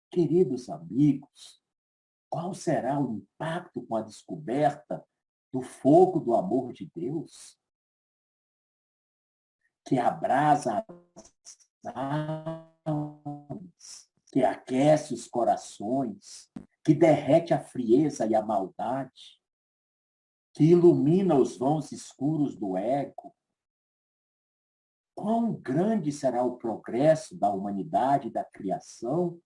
S1: queridos amigos, qual será o impacto com a descoberta do fogo do amor de Deus? Que abrasa as almas, que aquece os corações, que derrete a frieza e a maldade, que ilumina os vãos escuros do ego. Quão grande será o progresso da humanidade e da criação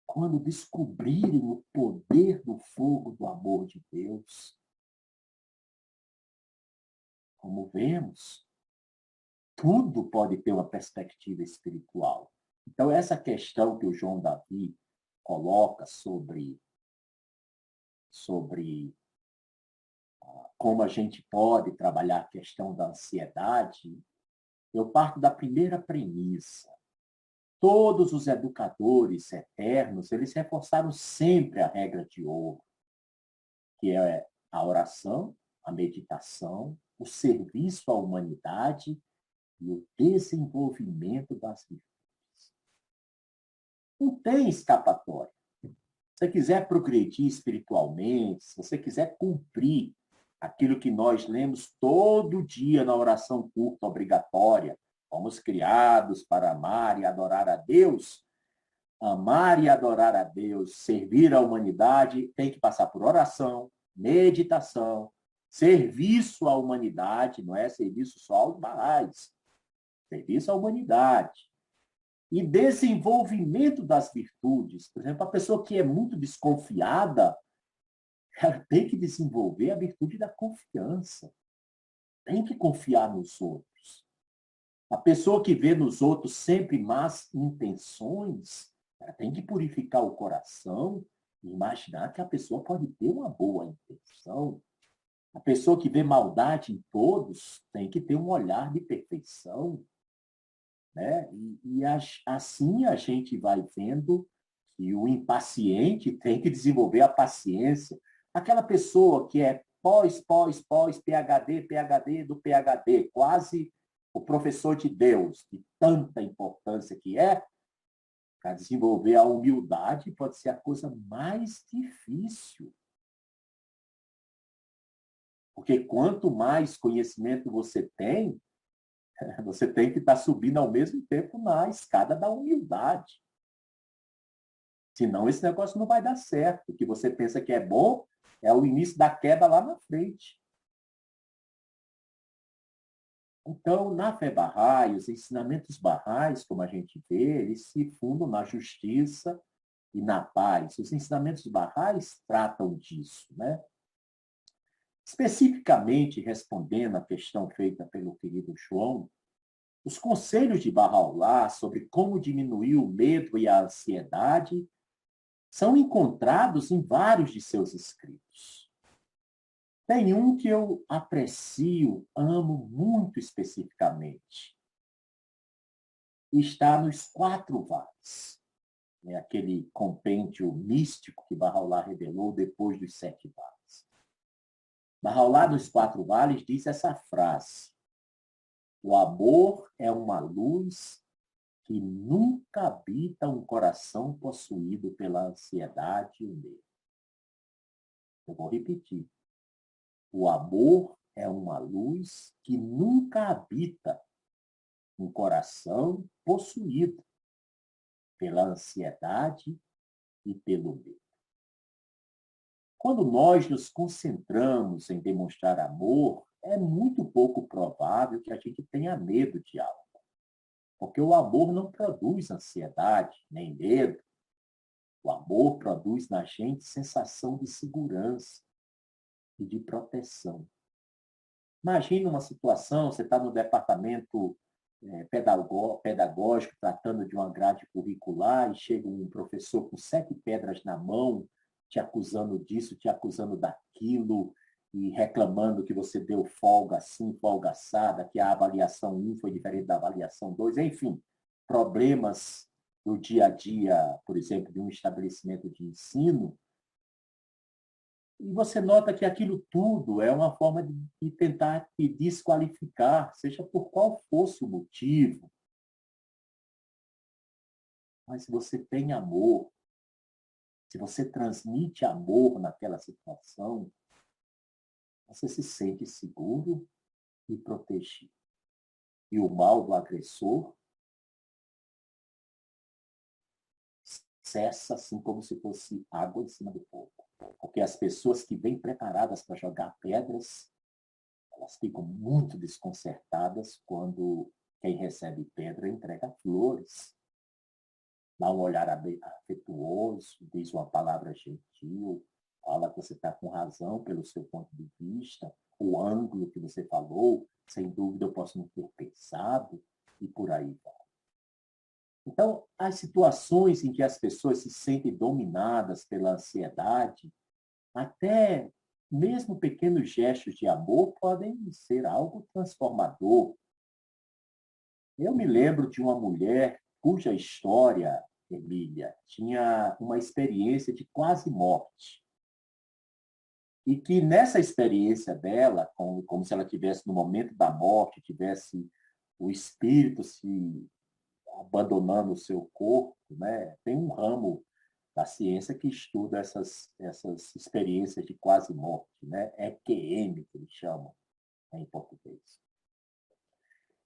S1: quando descobrirem o poder do fogo do amor de Deus. Como vemos, tudo pode ter uma perspectiva espiritual. Então, essa questão que o João Davi coloca sobre como a gente pode trabalhar a questão da ansiedade, eu parto da primeira premissa. Todos os educadores eternos, eles reforçaram sempre a regra de ouro, que é a oração, a meditação, o serviço à humanidade e o desenvolvimento das virtudes. Não tem escapatória. Se você quiser progredir espiritualmente, se você quiser cumprir aquilo que nós lemos todo dia na oração curta obrigatória, fomos criados para amar e adorar a Deus. Amar e adorar a Deus, servir à humanidade, tem que passar por oração, meditação, serviço à humanidade, não é serviço só aos Bahá'ís, serviço à humanidade. E desenvolvimento das virtudes. Por exemplo, a pessoa que é muito desconfiada, ela tem que desenvolver a virtude da confiança. Tem que confiar nos outros. A pessoa que vê nos outros sempre más intenções, ela tem que purificar o coração e imaginar que a pessoa pode ter uma boa intenção. A pessoa que vê maldade em todos tem que ter um olhar de perfeição. Né? Assim a gente vai vendo que o impaciente tem que desenvolver a paciência. Aquela pessoa que é pós, PhD, PhD do PhD, quase o professor de Deus, de tanta importância que é, para desenvolver a humildade pode ser a coisa mais difícil. Porque quanto mais conhecimento você tem que estar subindo ao mesmo tempo na escada da humildade. Senão esse negócio não vai dar certo. O que você pensa que é bom é o início da queda lá na frente. Então, na fé Bahá'í, os ensinamentos Bahá'ís, como a gente vê, eles se fundam na justiça e na paz. Os ensinamentos Bahá'ís tratam disso, né? Especificamente, respondendo à questão feita pelo querido João, os conselhos de Bahá'u'lláh sobre como diminuir o medo e a ansiedade são encontrados em vários de seus escritos. Tem um que eu aprecio, amo muito especificamente. Está nos Quatro Vales. É aquele compêndio místico que Bahá'u'lláh revelou depois dos Sete Vales. Bahá'u'lláh nos Quatro Vales diz essa frase: o amor é uma luz que nunca habita um coração possuído pela ansiedade e o medo. Eu vou repetir. O amor é uma luz que nunca habita um coração possuído pela ansiedade e pelo medo. Quando nós nos concentramos em demonstrar amor, é muito pouco provável que a gente tenha medo de algo. Porque o amor não produz ansiedade, nem medo. O amor produz na gente sensação de segurança e de proteção. Imagine uma situação, você está no departamento pedagógico, tratando de uma grade curricular, e chega um professor com 7 pedras na mão, te acusando disso, te acusando daquilo, e reclamando que você deu folga assim, folga assada, que a avaliação 1 foi diferente da avaliação 2, enfim, problemas do dia a dia, por exemplo, de um estabelecimento de ensino. E você nota que aquilo tudo é uma forma de tentar te desqualificar, seja por qual fosse o motivo. Mas se você tem amor, se você transmite amor naquela situação, você se sente seguro e protegido. E o mal do agressor cessa assim como se fosse água em cima do fogo. Porque as pessoas que vêm preparadas para jogar pedras, elas ficam muito desconcertadas quando quem recebe pedra entrega flores. Dá um olhar afetuoso, diz uma palavra gentil, fala que você está com razão pelo seu ponto de vista, o ângulo que você falou, sem dúvida eu posso não ter pensado, e por aí vai. Então, as situações em que as pessoas se sentem dominadas pela ansiedade, até mesmo pequenos gestos de amor podem ser algo transformador. Eu me lembro de uma mulher cuja história, Emília, tinha uma experiência de quase morte. E que nessa experiência dela, como se ela estivesse no momento da morte, tivesse o espírito se abandonando o seu corpo, né? Tem um ramo da ciência que estuda essas experiências de quase morte, né? EQM, que eles chamam em português.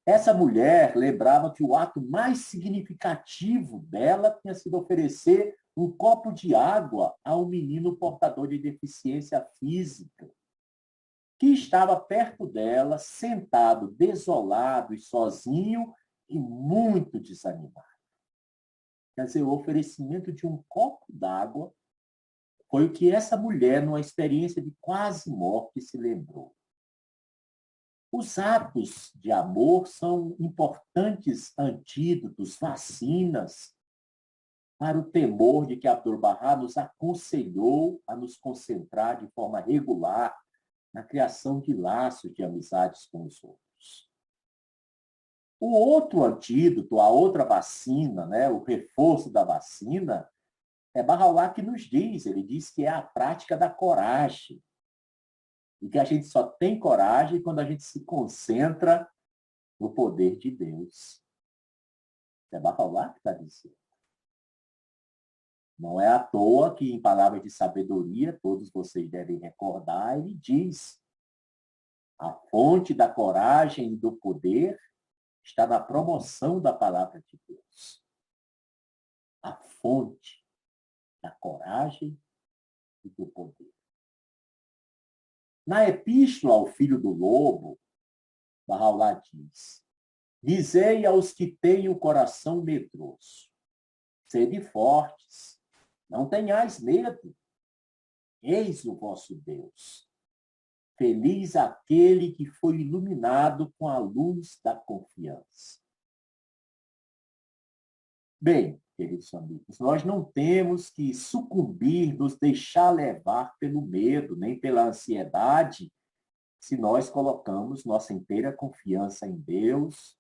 S1: Essa mulher lembrava que o ato mais significativo dela tinha sido oferecer um copo de água a um menino portador de deficiência física, que estava perto dela, sentado, desolado e sozinho e muito desanimado. Quer dizer, o oferecimento de um copo d'água foi o que essa mulher, numa experiência de quase morte, se lembrou. Os atos de amor são importantes antídotos, vacinas, para o temor de que Abdu'l-Bahá nos aconselhou a nos concentrar de forma regular na criação de laços de amizades com os outros. O outro antídoto, a outra vacina, né, o reforço da vacina, é Bahá'u'lláh que nos diz, ele diz que é a prática da coragem. E que a gente só tem coragem quando a gente se concentra no poder de Deus. É Bahá'u'lláh que está dizendo. Não é à toa que, em palavras de sabedoria, todos vocês devem recordar, ele diz: a fonte da coragem e do poder está na promoção da palavra de Deus. A fonte da coragem e do poder. Na Epístola ao Filho do Lobo, Bahá'u'lláh diz: dizei aos que têm o coração medroso, sede fortes, não tenhais medo, eis o vosso Deus. Feliz aquele que foi iluminado com a luz da confiança. Bem, queridos amigos, nós não temos que sucumbir, nos deixar levar pelo medo, nem pela ansiedade, se nós colocamos nossa inteira confiança em Deus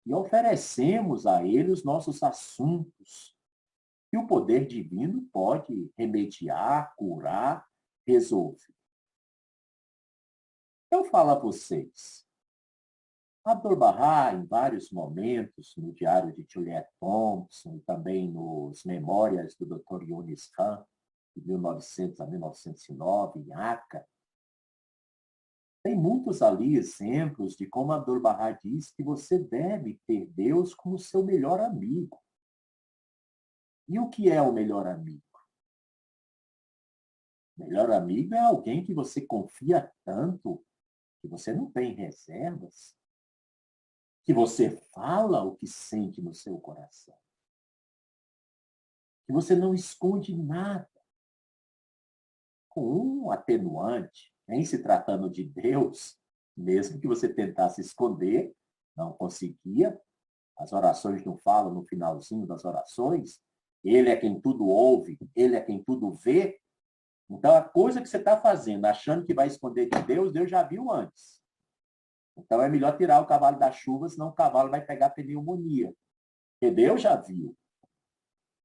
S1: e oferecemos a Ele os nossos assuntos, que o poder divino pode remediar, curar, resolver. Eu falo a vocês, Abdu'l-Bahá, em vários momentos, no diário de Juliette Thompson, e também nos memórias do Dr. Yunis Khan, de 1900 a 1909, em Aca, tem muitos ali exemplos de como Abdu'l-Bahá diz que você deve ter Deus como seu melhor amigo. E o que é o melhor amigo? O melhor amigo é alguém que você confia tanto que você não tem reservas, que você fala o que sente no seu coração, que você não esconde nada, com um atenuante, em se tratando de Deus, mesmo que você tentasse esconder, não conseguia, as orações não falam no finalzinho das orações, ele é quem tudo ouve, ele é quem tudo vê. Então, a coisa que você está fazendo, achando que vai esconder de Deus, Deus já viu antes. Então, é melhor tirar o cavalo da chuva, senão o cavalo vai pegar pneumonia. Porque Deus já viu.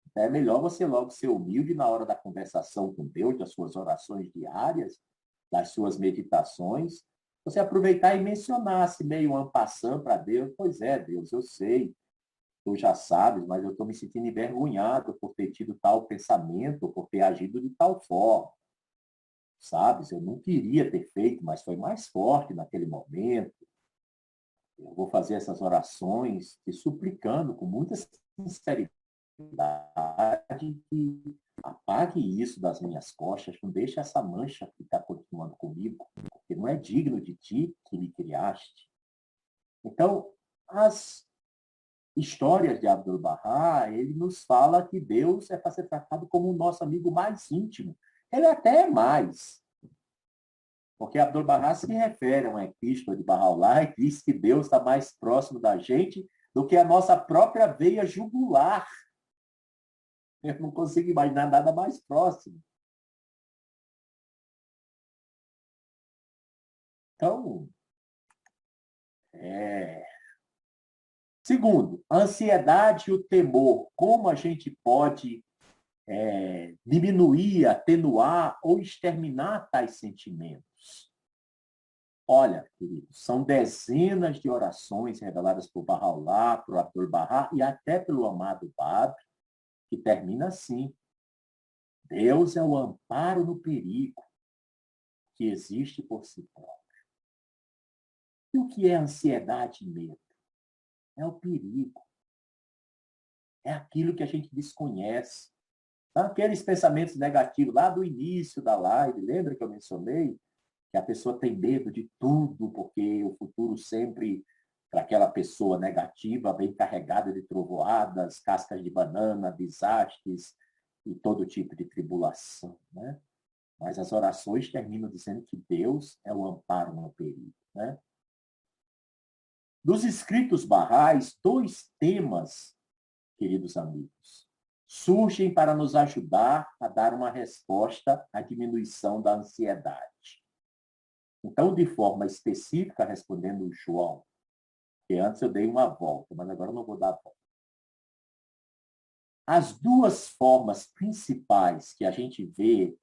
S1: Então, é melhor você logo ser humilde na hora da conversação com Deus, das suas orações diárias, das suas meditações. Você aproveitar e mencionar, se meio en passant para Deus. Pois é, Deus, eu sei. Tu já sabes, mas eu estou me sentindo envergonhado por ter tido tal pensamento, por ter agido de tal forma. Sabes, eu não queria ter feito, mas foi mais forte naquele momento. Eu vou fazer essas orações te suplicando com muita sinceridade que apague isso das minhas costas, não deixe essa mancha ficar continuando comigo, porque não é digno de ti que me criaste. Então, as histórias de Abdu'l-Bahá, ele nos fala que Deus é para ser tratado como o nosso amigo mais íntimo. Ele até é mais. Porque Abdu'l-Bahá se refere a uma epístola de Bahá'u'lláh e diz que Deus está mais próximo da gente do que a nossa própria veia jugular. Eu não consigo imaginar nada mais próximo. Então, Segundo, a ansiedade e o temor. Como a gente pode diminuir, atenuar ou exterminar tais sentimentos? Olha, queridos, são dezenas de orações reveladas por Bahá'u'lláh, por Abdu'l-Bahá e até pelo amado Bab, que termina assim: Deus é o amparo no perigo que existe por si próprio. E o que é ansiedade e medo? É o perigo. É aquilo que a gente desconhece. Aqueles pensamentos negativos lá do início da live, lembra que eu mencionei? Que a pessoa tem medo de tudo, porque o futuro sempre, para aquela pessoa negativa, vem carregado de trovoadas, cascas de banana, desastres e todo tipo de tribulação, né? Mas as orações terminam dizendo que Deus é o amparo no perigo, né? Dos escritos barrais, dois temas, queridos amigos, surgem para nos ajudar a dar uma resposta à diminuição da ansiedade. Então, de forma específica, respondendo o João, que antes eu dei uma volta, mas agora eu não vou dar a volta. As duas formas principais que a gente vê,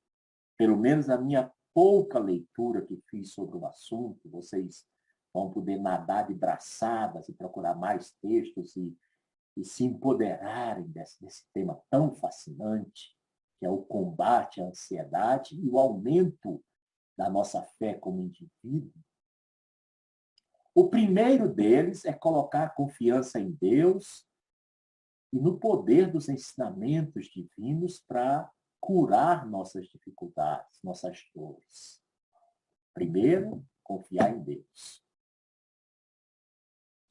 S1: pelo menos na minha pouca leitura que fiz sobre o assunto, vocês vão poder nadar de braçadas e procurar mais textos e se empoderarem desse tema tão fascinante, que é o combate à ansiedade e o aumento da nossa fé como indivíduo. O primeiro deles é colocar a confiança em Deus e no poder dos ensinamentos divinos para curar nossas dificuldades, nossas dores. Primeiro, confiar em Deus.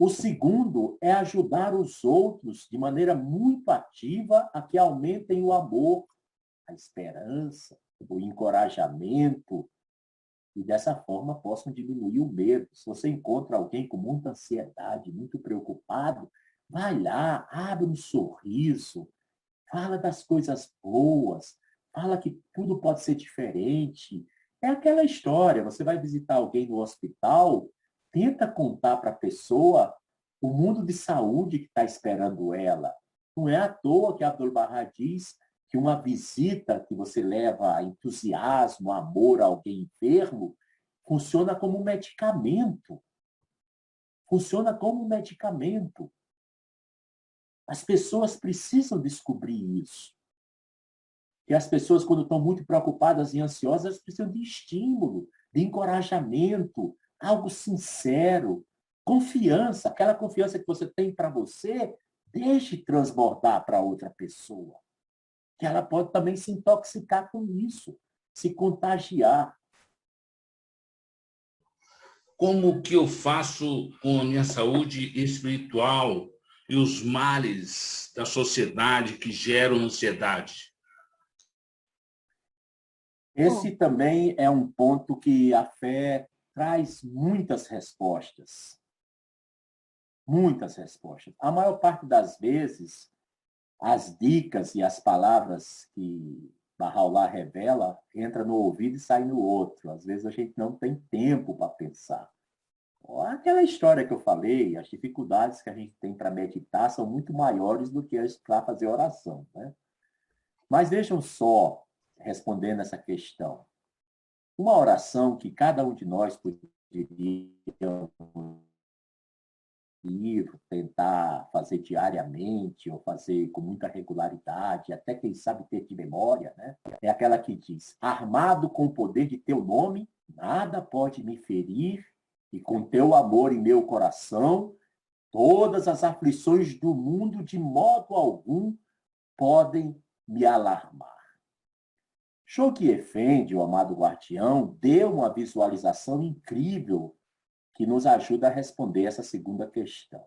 S1: O segundo é ajudar os outros de maneira muito ativa a que aumentem o amor, a esperança, o encorajamento, e dessa forma possam diminuir o medo. Se você encontra alguém com muita ansiedade, muito preocupado, vai lá, abre um sorriso, fala das coisas boas, fala que tudo pode ser diferente. É aquela história, você vai visitar alguém no hospital, tenta contar para a pessoa o mundo de saúde que está esperando ela. Não é à toa que Abdul-Bahá diz que uma visita que você leva entusiasmo, amor a alguém enfermo, funciona como um medicamento. Funciona como um medicamento. As pessoas precisam descobrir isso. E as pessoas, quando estão muito preocupadas e ansiosas, precisam de estímulo, de encorajamento, algo sincero, confiança. Aquela confiança que você tem para você, deixe transbordar para outra pessoa. Que ela pode também se intoxicar com isso, se contagiar.
S2: Como que eu faço com a minha saúde espiritual e os males da sociedade que geram ansiedade?
S1: Esse também é um ponto que a fé traz muitas respostas. Muitas respostas. A maior parte das vezes, as dicas e as palavras que Bahá'u'lláh revela entra no ouvido e sai no outro. Às vezes a gente não tem tempo para pensar. Aquela história que eu falei, as dificuldades que a gente tem para meditar são muito maiores do que as para fazer oração, né? Mas vejam só, respondendo essa questão, uma oração que cada um de nós poderia tentar fazer diariamente ou fazer com muita regularidade, até quem sabe ter de memória, né? É aquela que diz: armado com o poder de teu nome, nada pode me ferir, e com teu amor em meu coração, todas as aflições do mundo de modo algum podem me alarmar. Shoghi Effendi, o amado guardião, deu uma visualização incrível que nos ajuda a responder essa segunda questão.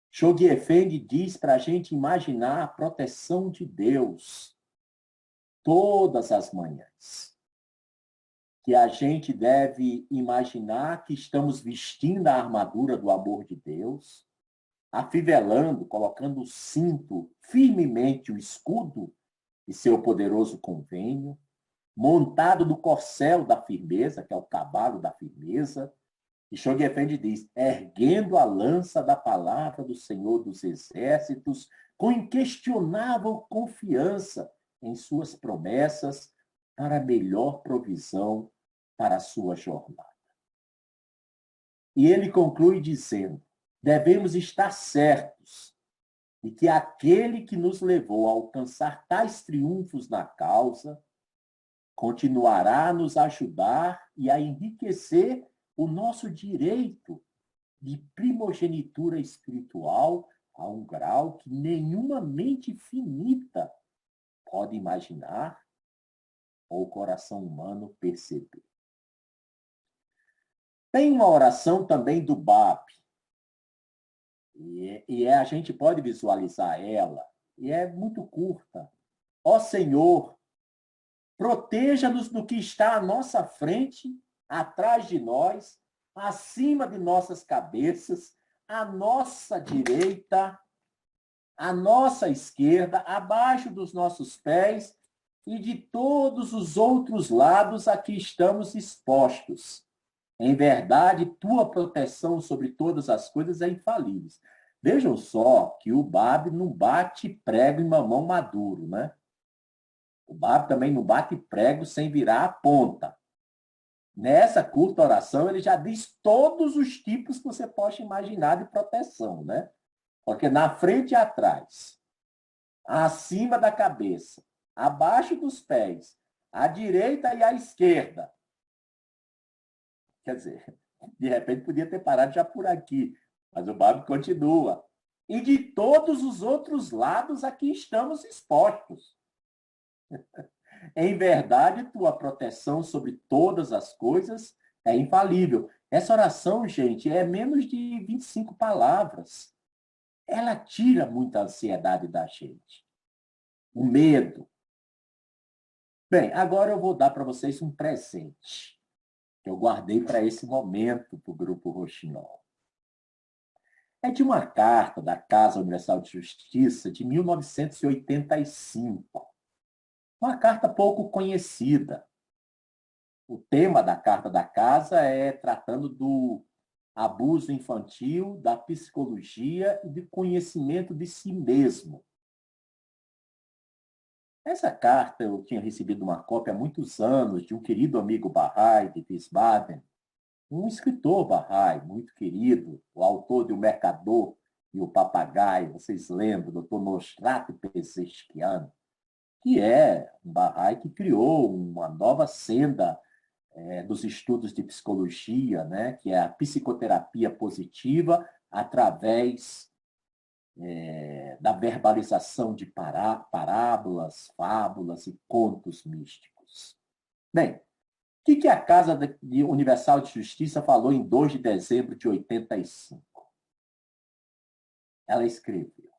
S1: Shoghi Effendi diz para a gente imaginar a proteção de Deus todas as manhãs. Que a gente deve imaginar que estamos vestindo a armadura do amor de Deus, afivelando, colocando o cinto firmemente o escudo de seu poderoso convênio, montado no corcel da firmeza, que é o cavalo da firmeza. E Shoghi Effendi diz: erguendo a lança da palavra do Senhor dos Exércitos, com inquestionável confiança em suas promessas para melhor provisão para a sua jornada. E ele conclui dizendo: devemos estar certos de que aquele que nos levou a alcançar tais triunfos na causa continuará a nos ajudar e a enriquecer o nosso direito de primogenitura espiritual a um grau que nenhuma mente finita pode imaginar ou o coração humano perceber. Tem uma oração também do Bab, e a gente pode visualizar ela, e é muito curta. Ó Senhor, proteja-nos do que está à nossa frente, atrás de nós, acima de nossas cabeças, à nossa direita, à nossa esquerda, abaixo dos nossos pés e de todos os outros lados a que estamos expostos. Em verdade, tua proteção sobre todas as coisas é infalível. Vejam só que o Bab não bate prego em mamão maduro, né? O Bab também não bate prego sem virar a ponta. Nessa curta oração, ele já diz todos os tipos que você pode imaginar de proteção, né? Porque na frente e atrás, acima da cabeça, abaixo dos pés, à direita e à esquerda. Quer dizer, de repente podia ter parado já por aqui, mas o Bab continua. E de todos os outros lados a que estamos expostos. Em verdade, tua proteção sobre todas as coisas é infalível. Essa oração, gente, é menos de 25 palavras. Ela tira muita ansiedade da gente. O medo. Bem, agora eu vou dar para vocês um presente que eu guardei para esse momento para o Grupo Rouxinol. É de uma carta da Casa Universal de Justiça de 1985. Uma carta pouco conhecida. O tema da carta da casa é tratando do abuso infantil, da psicologia e do conhecimento de si mesmo. Essa carta eu tinha recebido uma cópia há muitos anos de um querido amigo Bahá'í de Wiesbaden, um escritor Bahá'í muito querido, o autor de O Mercador e o Papagaio, vocês lembram, Dr. Nosrat Pezeshkian, que é um Bahá'í que criou uma nova senda dos estudos de psicologia, né, que é a psicoterapia positiva através da verbalização de parábolas, fábulas e contos místicos. Bem, o que a Casa Universal de Justiça falou em 2 de dezembro de 85? Ela escreveu: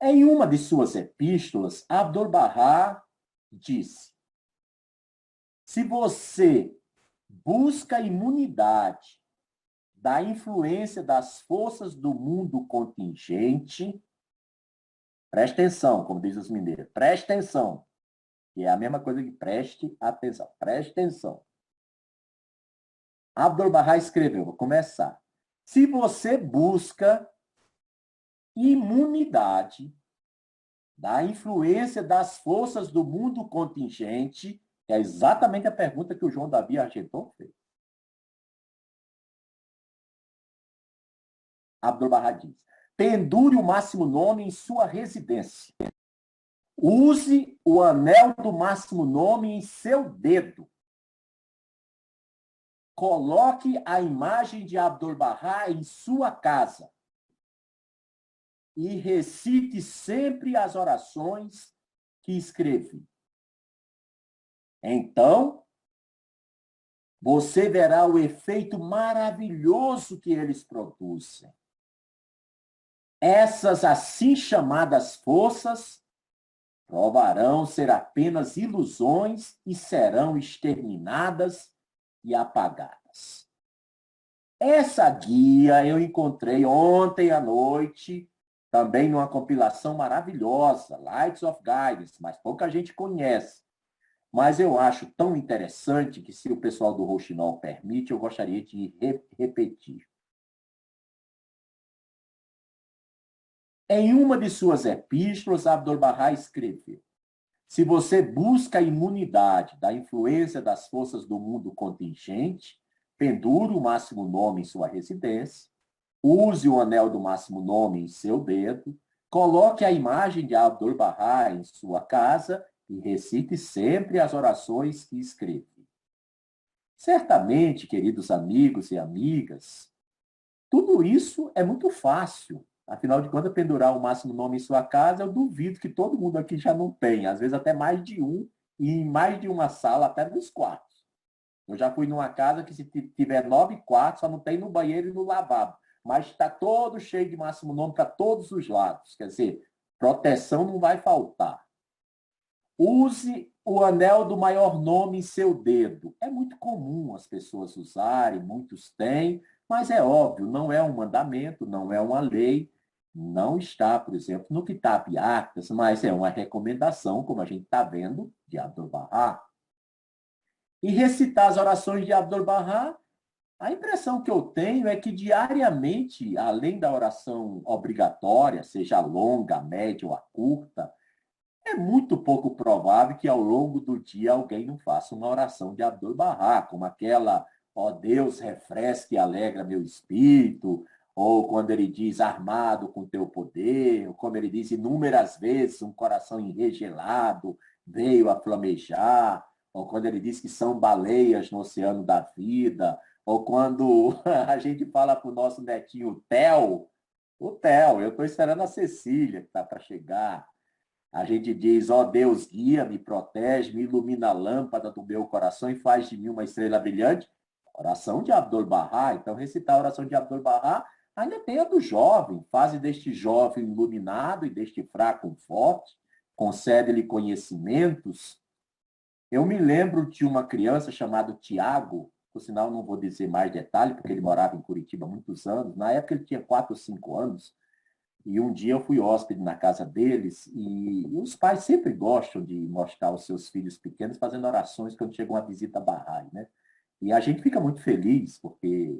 S1: em uma de suas epístolas, Abdu'l-Bahá disse: se você busca imunidade da influência das forças do mundo contingente, preste atenção, como diz os mineiros, preste atenção, que é a mesma coisa que preste atenção, preste atenção. Abdu'l-Bahá escreveu, vou começar. Se você busca imunidade da influência das forças do mundo contingente, é exatamente a pergunta que o João Davi Argenton fez. Abdu'l-Bahá diz: pendure o máximo nome em sua residência. Use o anel do máximo nome em seu dedo. Coloque a imagem de Abdu'l-Bahá em sua casa. E recite sempre as orações que escrevi. Então, você verá o efeito maravilhoso que eles produzem. Essas assim chamadas forças provarão ser apenas ilusões e serão exterminadas e apagadas. Essa guia eu encontrei ontem à noite, também numa compilação maravilhosa, Lights of Guidance, mas pouca gente conhece. Mas eu acho tão interessante que, se o pessoal do Rouxinol permite, eu gostaria de repetir. Em uma de suas epístolas, Abdu'l-Bahá escreveu: se você busca a imunidade da influência das forças do mundo contingente, pendure o máximo nome em sua residência, use o anel do máximo nome em seu dedo, coloque a imagem de Abdu'l-Bahá em sua casa e recite sempre as orações que escreve. Certamente, queridos amigos e amigas, tudo isso é muito fácil. Afinal de contas, pendurar o máximo nome em sua casa, eu duvido que todo mundo aqui já não tem. Às vezes até mais de um, e em mais de uma sala, até nos quartos. Eu já fui numa casa que, se tiver 9 quartos, só não tem no banheiro e no lavabo. Mas está todo cheio de máximo nome para todos os lados. Quer dizer, proteção não vai faltar. Use o anel do maior nome em seu dedo. É muito comum as pessoas usarem, muitos têm, mas é óbvio, não é um mandamento, não é uma lei, não está, por exemplo, no Kitab Actas, mas é uma recomendação, como a gente está vendo, de Abdu'l-Bahá. E recitar as orações de Abdu'l-Bahá, a impressão que eu tenho é que diariamente, além da oração obrigatória, seja longa, média ou a curta, é muito pouco provável que ao longo do dia alguém não faça uma oração de Abdu'l-Bahá, como aquela: ó Deus, refresque e alegra meu espírito, ou quando ele diz armado com teu poder, ou como ele diz inúmeras vezes, um coração enregelado veio a flamejar, ou quando ele diz que são baleias no oceano da vida, ou quando a gente fala para o nosso netinho Theo, o Theo, eu estou esperando a Cecília, que está para chegar. A gente diz: ó Deus, guia-me, protege, me ilumina a lâmpada do meu coração e faz de mim uma estrela brilhante. Oração de Abdul-Bahá. Então, recitar a oração de Abdul-Bahá ainda tem a do jovem. Faze deste jovem iluminado e deste fraco um forte. Concede-lhe conhecimentos. Eu me lembro de uma criança chamada Tiago, por sinal não vou dizer mais detalhe, porque ele morava em Curitiba há muitos anos. Na época ele tinha 4 ou 5 anos. E um dia eu fui hóspede na casa deles e os pais sempre gostam de mostrar os seus filhos pequenos fazendo orações quando chega uma visita a Bahá'í, né? E a gente fica muito feliz porque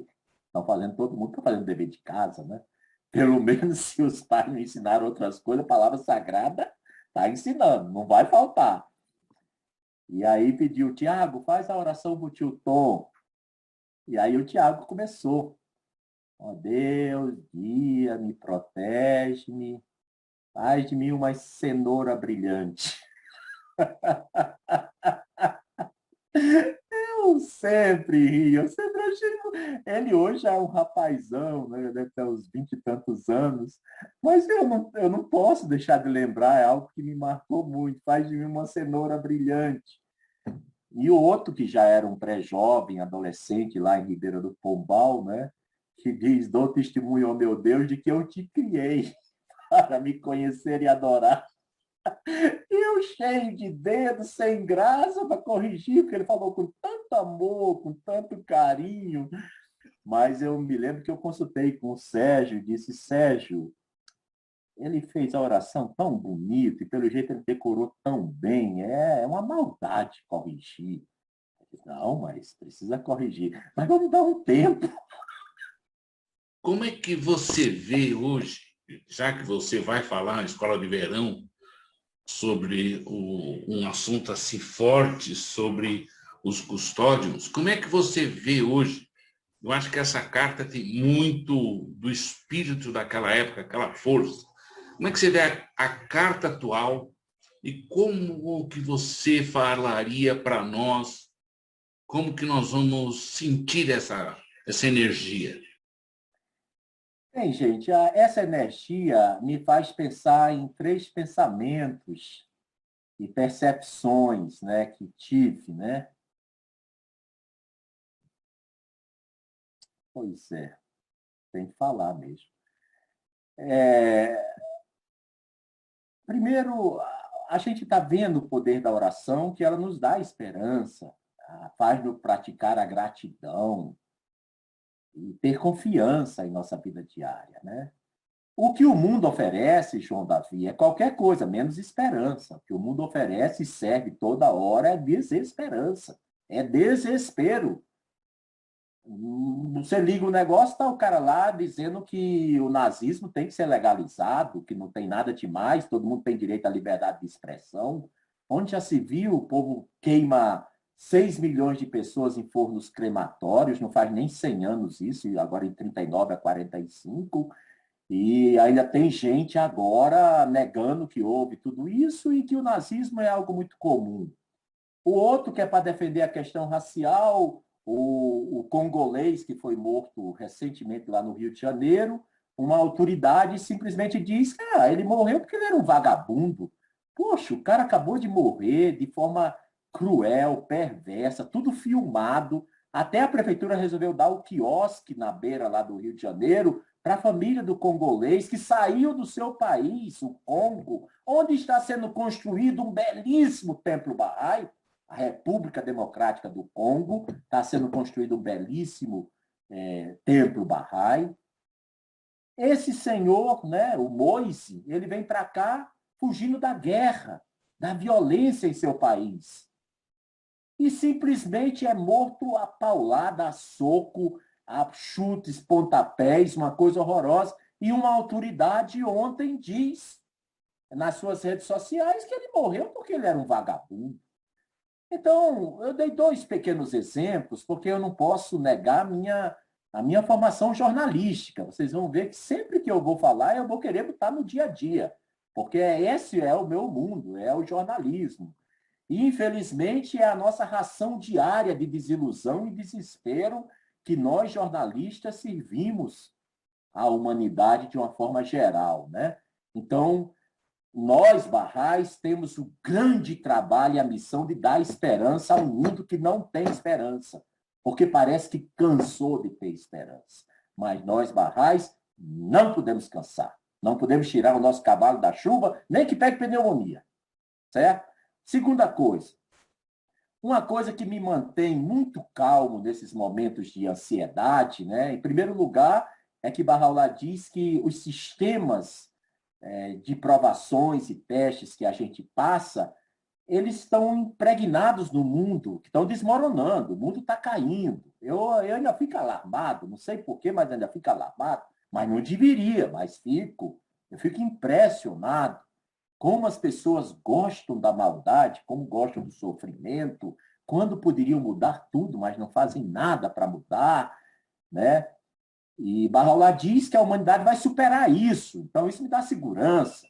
S1: todo mundo está fazendo dever de casa, né? Pelo menos se os pais não ensinaram outras coisas, a palavra sagrada está ensinando, não vai faltar. E aí pediu, Tiago, faz a oração pro tio Tom. E aí o Tiago começou. Ó Deus, guia-me, protege-me, faz de mim uma cenoura brilhante. Eu sempre rio, eu sempre achei. Ele hoje é um rapazão, né? Deve ter uns 20 e tantos anos, mas eu não posso deixar de lembrar, é algo que me marcou muito. Faz de mim uma cenoura brilhante. E o outro, que já era um pré-jovem, adolescente, lá em Ribeira do Pombal, né? Que diz: dou testemunho, ó meu Deus, de que eu te criei para me conhecer e adorar. E eu cheio de dedos, sem graça, para corrigir, porque ele falou com tanto amor, com tanto carinho. Mas eu me lembro que eu consultei com o Sérgio e disse: Sérgio, ele fez a oração tão bonita e pelo jeito ele decorou tão bem, é uma maldade corrigir. Não, mas precisa corrigir. Mas vamos dar um tempo.
S2: Como é que você vê hoje, já que você vai falar na escola de verão sobre um assunto assim forte, sobre os custódios, como é que você vê hoje? Eu acho que essa carta tem muito do espírito daquela época, aquela força. Como é que você vê a carta atual e como que você falaria para nós, como que nós vamos sentir essa energia?
S1: Bem, gente, essa energia me faz pensar em 3 pensamentos e percepções, né, que tive, né? Pois é, tem que falar mesmo. Primeiro, a gente está vendo o poder da oração, que ela nos dá esperança, faz-nos praticar a gratidão e ter confiança em nossa vida diária, né? O que o mundo oferece, João Davi, é qualquer coisa, menos esperança. O que o mundo oferece e serve toda hora é desesperança, é desespero. Você liga o negócio, está o cara lá dizendo que o nazismo tem que ser legalizado, que não tem nada demais, todo mundo tem direito à liberdade de expressão. Onde já se viu, o povo queima 6 milhões de pessoas em fornos crematórios, não faz nem 100 anos isso, agora em 39 a 45, e ainda tem gente agora negando que houve tudo isso e que o nazismo é algo muito comum. O outro, que é para defender a questão racial, o congolês que foi morto recentemente lá no Rio de Janeiro, uma autoridade simplesmente diz que ele morreu porque ele era um vagabundo. Poxa, o cara acabou de morrer de forma cruel, perversa, tudo filmado. Até a prefeitura resolveu dar o quiosque na beira lá do Rio de Janeiro para a família do congolês que saiu do seu país, o Congo, onde está sendo construído um belíssimo templo Bahá'í, a República Democrática do Congo, está sendo construído um belíssimo templo Bahá'í. Esse senhor, né, o Moise, ele vem para cá fugindo da guerra, da violência em seu país. E simplesmente é morto a paulada, a soco, a chutes, pontapés, uma coisa horrorosa. E uma autoridade ontem diz nas suas redes sociais que ele morreu porque ele era um vagabundo. Então, eu dei 2 pequenos exemplos, porque eu não posso negar a minha formação jornalística. Vocês vão ver que sempre que eu vou falar, eu vou querer botar no dia a dia, porque esse é o meu mundo, é o jornalismo. E, infelizmente, é a nossa ração diária de desilusão e desespero que nós, jornalistas, servimos à humanidade de uma forma geral, né? Então, nós, Barrais, temos o grande trabalho e a missão de dar esperança a um mundo que não tem esperança. porque parece que cansou de ter esperança. Mas nós, Barrais, não podemos cansar. Não podemos tirar o nosso cavalo da chuva, nem que pegue pneumonia. Certo? Segunda coisa, uma coisa que me mantém muito calmo nesses momentos de ansiedade, né? Em primeiro lugar, é que Bahá'u'lláh diz que os sistemas de provações e testes que a gente passa, eles estão impregnados no mundo, que estão desmoronando, o mundo está caindo. Eu ainda fico alarmado, não sei porquê, mas ainda fico alarmado, mas não deveria, mas fico. Eu fico impressionado como as pessoas gostam da maldade, como gostam do sofrimento, quando poderiam mudar tudo, mas não fazem nada para mudar, né? E Bahá'u'lláh diz que a humanidade vai superar isso, então isso me dá segurança.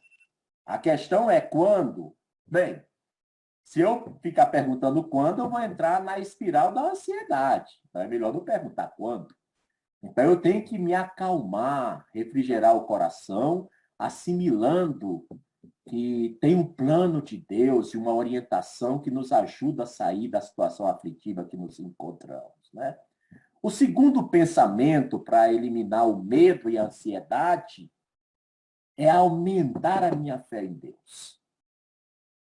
S1: A questão é quando. Bem, se eu ficar perguntando quando, eu vou entrar na espiral da ansiedade. Então é melhor não perguntar quando. Então eu tenho que me acalmar, refrigerar o coração, assimilando que tem um plano de Deus e uma orientação que nos ajuda a sair da situação aflitiva que nos encontramos, né? O segundo pensamento para eliminar o medo e a ansiedade é aumentar a minha fé em Deus.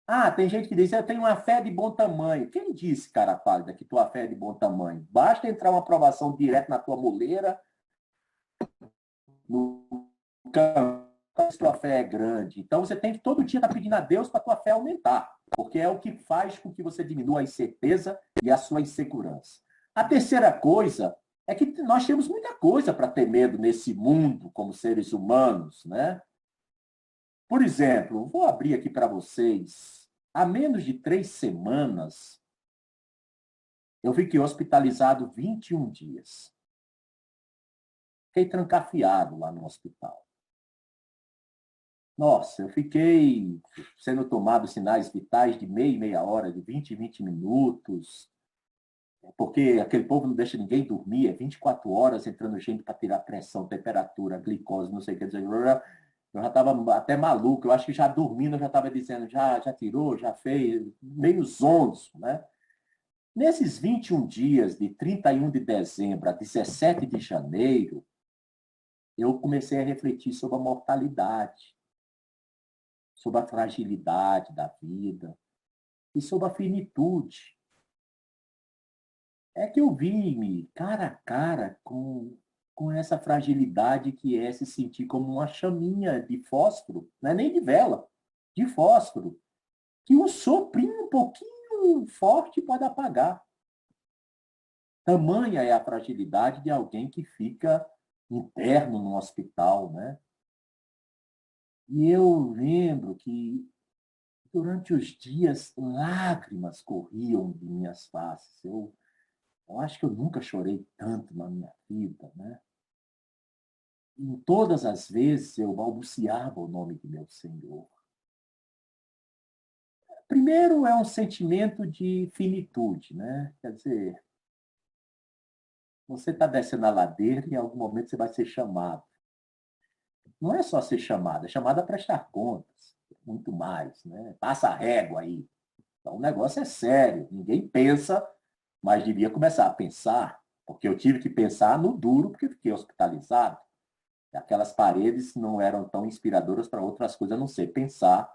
S1: Ah, tem gente que diz, eu tenho uma fé de bom tamanho. Quem disse, cara pálida, que tua fé é de bom tamanho? Basta entrar uma aprovação direta na tua muleira, no campo, tua fé é grande. Então, você tem que todo dia estar pedindo a Deus para tua fé aumentar, porque é o que faz com que você diminua a incerteza e a sua insegurança. A terceira coisa é que nós temos muita coisa para ter medo nesse mundo como seres humanos, né? Por exemplo, vou abrir aqui para vocês. Há menos de 3 semanas, eu fiquei hospitalizado 21 dias. Fiquei trancafiado lá no hospital. Nossa, eu fiquei sendo tomado sinais vitais de meia e meia hora, de 20 em 20 minutos, porque aquele povo não deixa ninguém dormir, é 24 horas entrando gente para tirar pressão, temperatura, glicose, não sei o que dizer. Eu já estava até maluco, eu acho que já dormindo eu já estava dizendo, já tirou, já fez, meio zonzo, né? Nesses 21 dias, de 31 de dezembro a 17 de janeiro, eu comecei a refletir sobre a mortalidade, sobre a fragilidade da vida e sobre a finitude. É que eu vi-me cara a cara com essa fragilidade que é se sentir como uma chaminha de fósforo, não é nem de vela, de fósforo, que um soprinho um pouquinho forte pode apagar. Tamanha é a fragilidade de alguém que fica interno no hospital, né? E eu lembro que durante os dias lágrimas corriam de minhas faces. Eu acho que eu nunca chorei tanto na minha vida, né? Em todas as vezes eu balbuciava o nome de meu Senhor. Primeiro é um sentimento de finitude, né? Quer dizer, você está descendo a ladeira e em algum momento você vai ser chamado. Não é só ser chamado, é chamado a prestar contas, muito mais, né? Passa a régua aí. Então o negócio é sério, ninguém pensa, mas devia começar a pensar, porque eu tive que pensar no duro, porque fiquei hospitalizado. Aquelas paredes não eram tão inspiradoras para outras coisas, a não ser pensar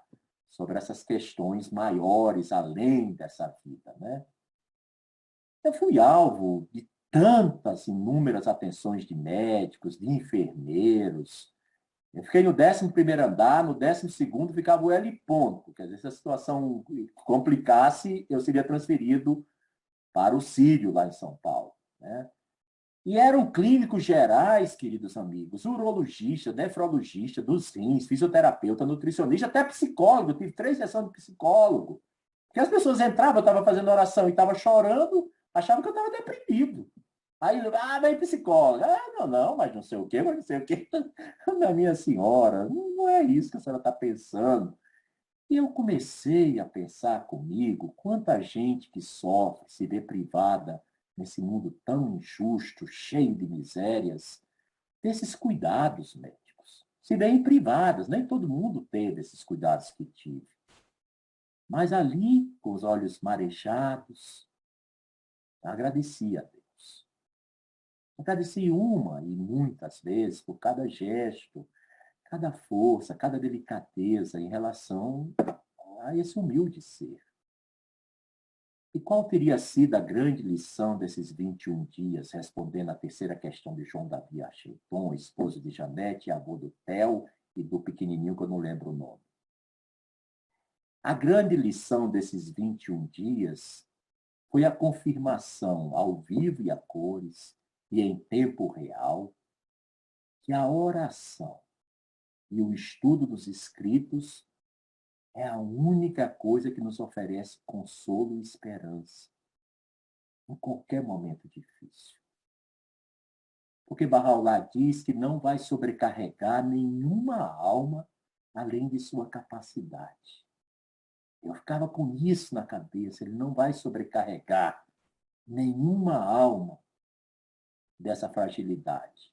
S1: sobre essas questões maiores, além dessa vida, né? Eu fui alvo de tantas inúmeras atenções de médicos, de enfermeiros. Eu fiquei no 11º andar, no 12º ficava o L ponto. Quer dizer, se a situação complicasse, eu seria transferido para o Sírio, lá em São Paulo, né? E eram clínicos gerais, queridos amigos, urologista, nefrologista, dos rins, fisioterapeuta, nutricionista, até psicólogo. Eu tive 3 sessões de psicólogo. Porque as pessoas entravam, eu estava fazendo oração e estava chorando, achavam que eu estava deprimido. Aí, vem psicólogo. Não, mas não sei o quê, mas não sei o quê. Minha senhora, não é isso que a senhora está pensando. E eu comecei a pensar comigo quanta gente que sofre, se vê privada nesse mundo tão injusto, cheio de misérias, desses cuidados médicos. Se vêem privadas, nem todo mundo teve esses cuidados que tive. Mas ali, com os olhos marejados, agradeci a Deus. Agradeci uma e muitas vezes por cada gesto, cada força, cada delicadeza em relação a esse humilde ser. E qual teria sido a grande lição desses 21 dias, respondendo à terceira questão de João Davi Archilton, esposo de Janete, avô do Theo e do pequenininho que eu não lembro o nome? A grande lição desses 21 dias foi a confirmação ao vivo e a cores e em tempo real que a oração e o estudo dos escritos é a única coisa que nos oferece consolo e esperança em qualquer momento difícil. Porque Bahá'u'lláh diz que não vai sobrecarregar nenhuma alma além de sua capacidade. Eu ficava com isso na cabeça, ele não vai sobrecarregar nenhuma alma dessa fragilidade.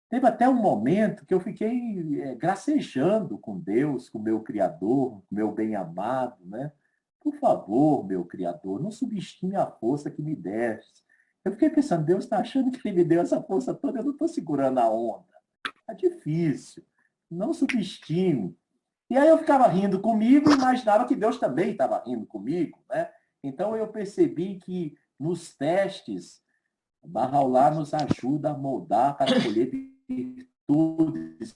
S1: Teve até um momento que eu fiquei gracejando com Deus, com o meu Criador, com o meu bem-amado, né? Por favor, meu Criador, não subestime a força que me deste. Eu fiquei pensando, Deus está achando que ele me deu essa força toda, eu não estou segurando a onda. Está difícil. Não subestime. E aí eu ficava rindo comigo e imaginava que Deus também estava rindo comigo, né? Então eu percebi que nos testes, Bahá'u'lláh nos ajuda a moldar para colher virtudes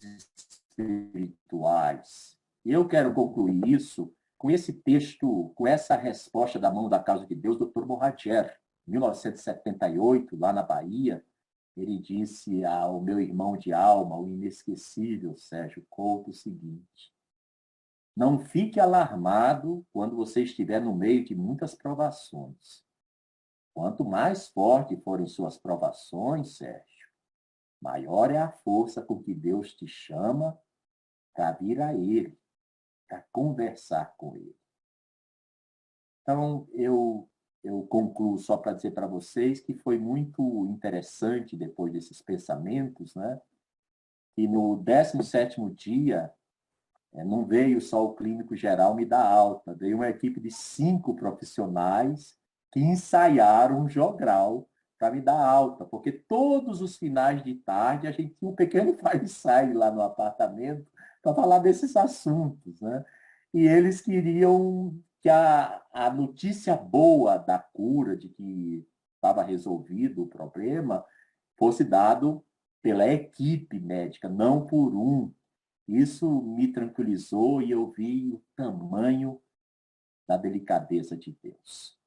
S1: espirituais. E eu quero concluir isso com esse texto, com essa resposta da mão da Casa de Deus, Dr. Mohajer, 1978, lá na Bahia. Ele disse ao meu irmão de alma, o inesquecível Sérgio Couto, o seguinte: não fique alarmado quando você estiver no meio de muitas provações. Quanto mais fortes forem suas provações, Sérgio, maior é a força com que Deus te chama para vir a Ele, para conversar com Ele. Então, eu concluo só para dizer para vocês que foi muito interessante, depois desses pensamentos, né? E no 17º dia, não veio só o clínico geral me dar alta, veio uma equipe de 5 profissionais que ensaiaram um jogral para me dar alta, porque todos os finais de tarde a gente tinha um pequeno ensaio lá no apartamento para falar desses assuntos, né? E eles queriam que a notícia boa da cura, de que estava resolvido o problema, fosse dado pela equipe médica, não por um. Isso me tranquilizou e eu vi o tamanho da delicadeza de Deus.